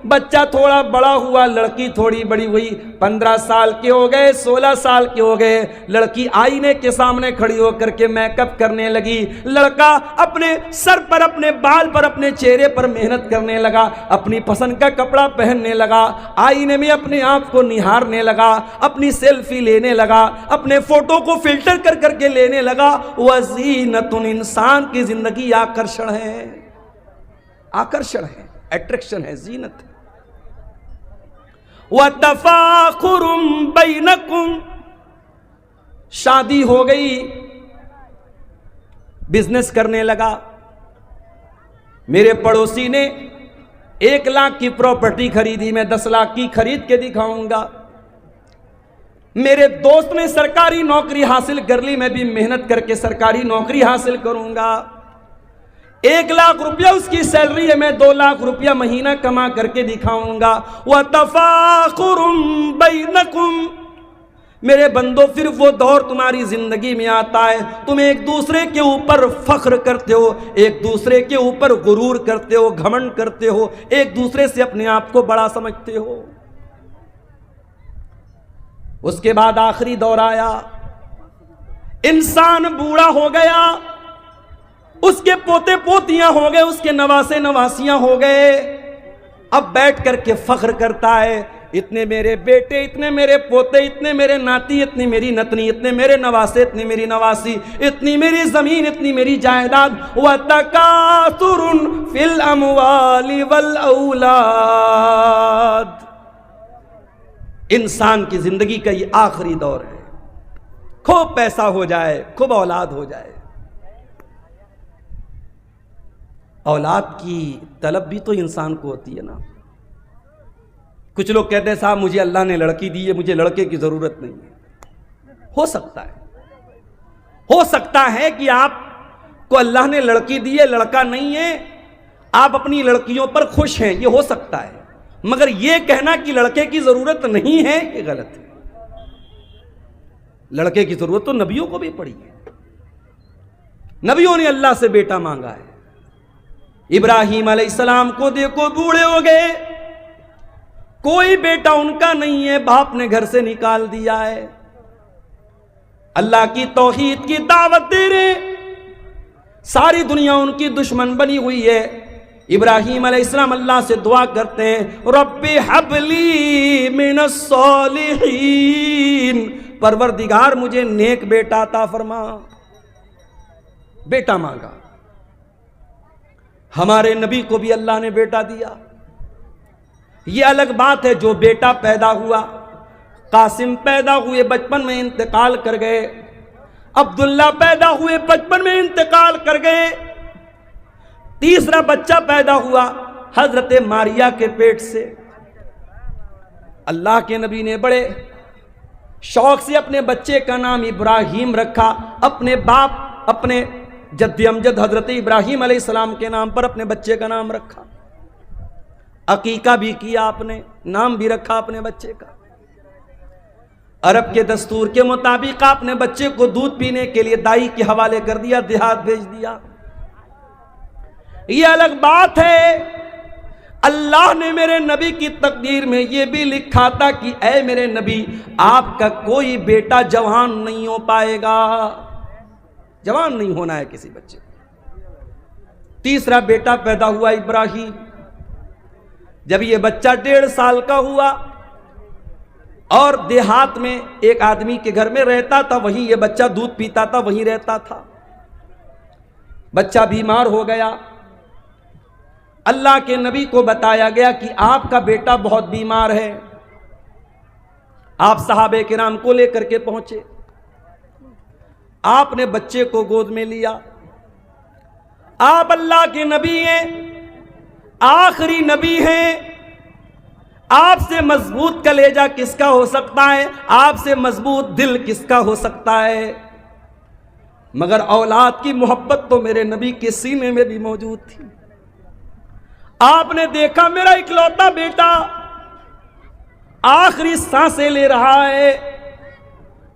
بچہ تھوڑا بڑا ہوا، لڑکی تھوڑی بڑی ہوئی، 15 سال کے ہو گئے، 16 سال کے ہو گئے. لڑکی آئینے کے سامنے کھڑی ہو کر کے میک اپ کرنے لگی. لڑکا اپنے سر پر، اپنے بال پر، اپنے چہرے پر محنت کرنے لگا، اپنی پسند کا کپڑا پہننے لگا، آئینے میں اپنے آپ کو نہارنے لگا، اپنی سیلفی لینے لگا، اپنے فوٹو کو فلٹر کر کر کے لینے لگا. وزینۃ انسان کی زندگی آکرشن ہے، آکرشن ہے، ایٹریکشن ہے، زینت ہے. وَتَفَاخُرٌ بَيْنَكُمْ شادی ہو گئی، بزنس کرنے لگا. میرے پڑوسی نے 1 لاکھ کی پراپرٹی خریدی، میں 10 لاکھ کی خرید کے دکھاؤں گا. میرے دوست نے سرکاری نوکری حاصل کر لی، میں بھی محنت کر کے سرکاری نوکری حاصل کروں گا. 1 لاکھ روپیہ اس کی سیلری ہے، میں 2 لاکھ روپیہ مہینہ کما کر کے دکھاؤں گا. وَتَفَاخُرٌ بَيْنَكُمْ میرے بندو پھر وہ دور تمہاری زندگی میں آتا ہے، تم ایک دوسرے کے اوپر فخر کرتے ہو، ایک دوسرے کے اوپر غرور کرتے ہو، گھمنڈ کرتے ہو، ایک دوسرے سے اپنے آپ کو بڑا سمجھتے ہو. اس کے بعد آخری دور آیا، انسان بوڑھا ہو گیا، اس کے پوتے پوتیاں ہو گئے، اس کے نواسے نواسیاں ہو گئے. اب بیٹھ کر کے فخر کرتا ہے، اتنے میرے بیٹے، اتنے میرے پوتے، اتنے میرے ناتی، اتنی میری نتنی، اتنے میرے نواسے، اتنی میری نواسی، اتنی میری زمین، اتنی میری جائیداد. وَتَكَاثُرٌ فِي الْأَمْوَالِ وَالْأَوْلَادِ انسان کی زندگی کا یہ آخری دور ہے. خوب پیسہ ہو جائے، خوب اولاد ہو جائے. اولاد کی طلب بھی تو انسان کو ہوتی ہے نا. کچھ لوگ کہتے ہیں صاحب مجھے اللہ نے لڑکی دی ہے, مجھے لڑکے کی ضرورت نہیں ہے. ہو سکتا ہے کہ آپ کو اللہ نے لڑکی دی ہے, لڑکا نہیں ہے, آپ اپنی لڑکیوں پر خوش ہیں, یہ ہو سکتا ہے. مگر یہ کہنا کہ لڑکے کی ضرورت نہیں ہے, یہ غلط ہے. لڑکے کی ضرورت تو نبیوں کو بھی پڑی ہے. نبیوں نے اللہ سے بیٹا مانگا ہے. ابراہیم علیہ السلام کو دیکھو بوڑھے ہو گئے, کوئی بیٹا ان کا نہیں ہے, باپ نے گھر سے نکال دیا ہے. اللہ کی توحید کی دعوت دے رہے, ساری دنیا ان کی دشمن بنی ہوئی ہے. ابراہیم علیہ السلام اللہ سے دعا کرتے ہیں, رب ہب لی من الصالحین, پروردگار مجھے نیک بیٹا عطا فرما. بیٹا مانگا. ہمارے نبی کو بھی اللہ نے بیٹا دیا. یہ الگ بات ہے جو بیٹا پیدا ہوا, قاسم پیدا ہوئے بچپن میں انتقال کر گئے, عبداللہ پیدا ہوئے بچپن میں انتقال کر گئے. تیسرا بچہ پیدا ہوا حضرت ماریا کے پیٹ سے. اللہ کے نبی نے بڑے شوق سے اپنے بچے کا نام ابراہیم رکھا. اپنے باپ, اپنے جد امجد حضرت ابراہیم علیہ السلام کے نام پر اپنے بچے کا نام رکھا. عقیقہ بھی کیا آپ نے, نام بھی رکھا اپنے بچے کا. عرب کے دستور کے مطابق آپ نے بچے کو دودھ پینے کے لیے دائی کے حوالے کر دیا, دیہات بھیج دیا. یہ الگ بات ہے, اللہ نے میرے نبی کی تقدیر میں یہ بھی لکھا تھا کہ اے میرے نبی, آپ کا کوئی بیٹا جوان نہیں ہو پائے گا, جوان نہیں ہونا ہے کسی بچے کو. تیسرا بیٹا پیدا ہوا ابراہیم. جب یہ بچہ 1.5 سال کا ہوا اور دیہات میں ایک آدمی کے گھر میں رہتا تھا, وہیں یہ بچہ دودھ پیتا تھا, وہیں رہتا تھا. بچہ بیمار ہو گیا. اللہ کے نبی کو بتایا گیا کہ آپ کا بیٹا بہت بیمار ہے. آپ صحابہ کرام کو لے کر کے پہنچے. آپ نے بچے کو گود میں لیا. آپ اللہ کے نبی ہیں, آخری نبی ہیں. آپ سے مضبوط کلیجہ کس کا ہو سکتا ہے, آپ سے مضبوط دل کس کا ہو سکتا ہے. مگر اولاد کی محبت تو میرے نبی کے سینے میں بھی موجود تھی. آپ نے دیکھا میرا اکلوتا بیٹا آخری سانسیں لے رہا ہے,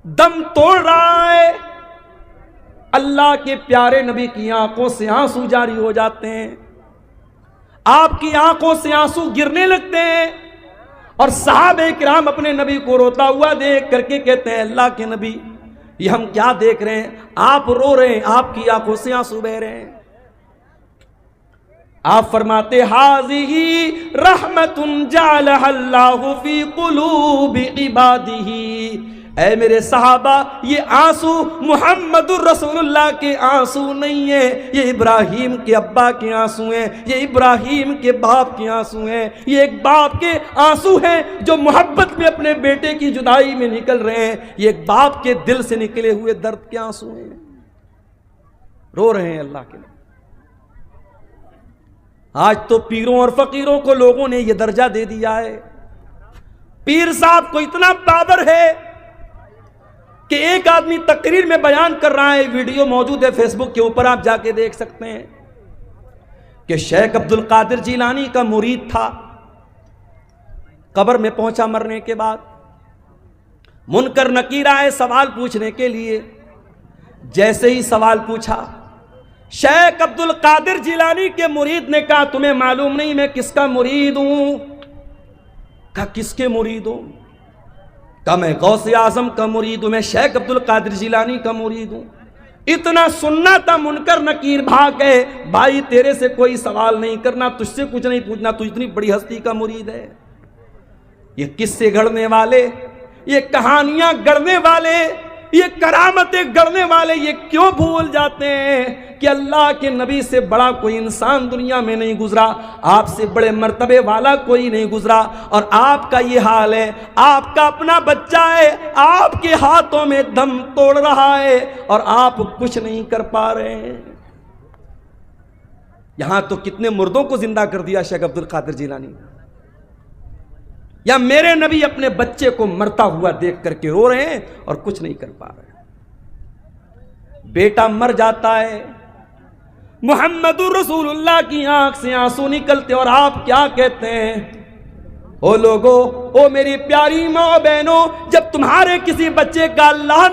دم توڑ رہا ہے. اللہ کے پیارے نبی کی آنکھوں سے آنسو جاری ہو جاتے ہیں, آپ کی آنکھوں سے آنسو گرنے لگتے ہیں. اور صحابہ کرام اپنے نبی کو روتا ہوا دیکھ کر کے کہتے ہیں, اللہ کے نبی یہ ہم کیا دیکھ رہے ہیں, آپ رو رہے ہیں, آپ کی آنکھوں سے آنسو بہ رہے ہیں. آپ فرماتے ہاذہ رحمت جعلها اللہ فی قلوب عبادہ, اے میرے صحابہ یہ آنسو محمد الرسول اللہ کے آنسو نہیں ہیں, یہ ابراہیم کے ابا کے آنسو ہیں, یہ ابراہیم کے باپ کے آنسو ہیں. یہ ایک باپ کے آنسو ہیں جو محبت میں اپنے بیٹے کی جدائی میں نکل رہے ہیں. یہ ایک باپ کے دل سے نکلے ہوئے درد کے آنسو ہیں, رو رہے ہیں اللہ کے لیے. آج تو پیروں اور فقیروں کو لوگوں نے یہ درجہ دے دیا ہے. پیر صاحب کو اتنا پاور ہے کہ ایک آدمی تقریر میں بیان کر رہا ہے, ویڈیو موجود ہے فیس بک کے اوپر, آپ جا کے دیکھ سکتے ہیں, کہ شیخ عبد القادر جیلانی کا مرید تھا. قبر میں پہنچا مرنے کے بعد, منکر نکیر آئے سوال پوچھنے کے لیے. جیسے ہی سوال پوچھا, شیخ عبد القادر جیلانی کے مرید نے کہا تمہیں معلوم نہیں میں کس کا مرید ہوں؟ کہا کس کے مرید ہوں؟ کہا میں غوث اعظم کا مرید ہوں, میں شیخ عبد القادر جیلانی کا مرید ہوں. اتنا سننا تھا, منکر نکیر بھاگ گئے, بھائی تیرے سے کوئی سوال نہیں کرنا, تجھ سے کچھ نہیں پوچھنا, تو اتنی بڑی ہستی کا مرید ہے. یہ قصے گڑھنے والے, یہ کہانیاں گڑھنے والے, یہ کرامتیں گڑھنے والے یہ کیوں بھول جاتے ہیں کہ اللہ کے نبی سے بڑا کوئی انسان دنیا میں نہیں گزرا, آپ سے بڑے مرتبے والا کوئی نہیں گزرا. اور آپ کا یہ حال ہے, آپ کا اپنا بچہ ہے, آپ کے ہاتھوں میں دم توڑ رہا ہے اور آپ کچھ نہیں کر پا رہے ہیں. یہاں تو کتنے مردوں کو زندہ کر دیا شیخ عبد القادر جیلانی نے. یا میرے نبی اپنے بچے کو مرتا ہوا دیکھ کر کے رو رہے ہیں اور کچھ نہیں کر پا رہے. بیٹا مر جاتا ہے, محمد رسول اللہ کی آنکھ سے آنسو نکلتے, اور آپ کیا کہتے ہیں؟ او لوگو, او میری پیاری ماں بہنوں, جب تمہارے کسی بچے کا اللہ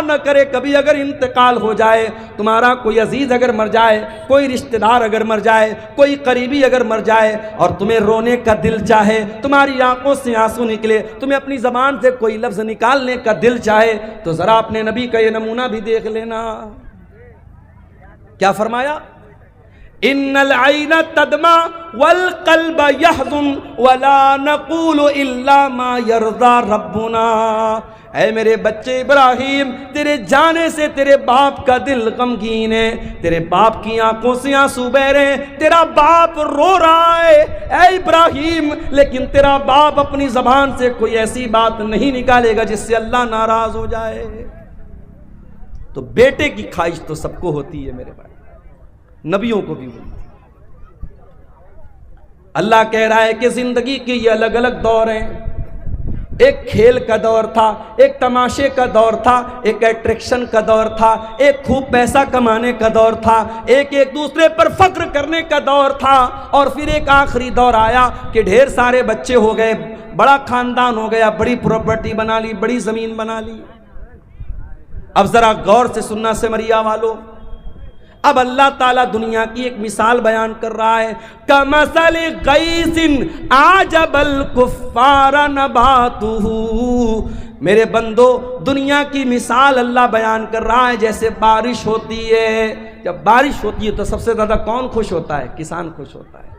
نہ کرے کبھی اگر انتقال ہو جائے, تمہارا کوئی عزیز اگر مر جائے, کوئی رشتہ دار اگر مر جائے, کوئی قریبی اگر مر جائے, اور تمہیں رونے کا دل چاہے, تمہاری آنکھوں سے آنسو نکلے, تمہیں اپنی زبان سے کوئی لفظ نکالنے کا دل چاہے, تو ذرا اپنے نبی کا یہ نمونہ بھی دیکھ لینا. کیا فرمایا؟ ان العین تدمع والقلب یحزن ولا نقول الا ما یرضی ربنا. اے میرے بچے ابراہیم, تیرے جانے سے تیرے باپ کا دل غمگین ہے, تیرے باپ کی آنکھوں سے آنسو بہ رہے ہیں, تیرا باپ رو رہا ہے اے ابراہیم, لیکن تیرا باپ اپنی زبان سے کوئی ایسی بات نہیں نکالے گا جس سے اللہ ناراض ہو جائے. تو بیٹے کی خواہش تو سب کو ہوتی ہے میرے بھائی, نبیوں کو بھی ہوئی. اللہ کہہ رہا ہے کہ زندگی کے یہ الگ الگ دور ہیں. ایک کھیل کا دور تھا, ایک تماشے کا دور تھا, ایک اٹریکشن کا دور تھا, ایک خوب پیسہ کمانے کا دور تھا, ایک دوسرے پر فخر کرنے کا دور تھا, اور پھر ایک آخری دور آیا کہ ڈھیر سارے بچے ہو گئے, بڑا خاندان ہو گیا, بڑی پراپرٹی بنا لی, بڑی زمین بنا لی. اب ذرا غور سے سننا سمریا والو, اب اللہ تعالیٰ دنیا کی ایک مثال بیان کر رہا ہے. کمثل غیث اعجب الکفار نباتہ. میرے بندو, دنیا کی مثال اللہ بیان کر رہا ہے جیسے بارش ہوتی ہے. جب بارش ہوتی ہے تو سب سے زیادہ کون خوش ہوتا ہے؟ کسان خوش ہوتا ہے.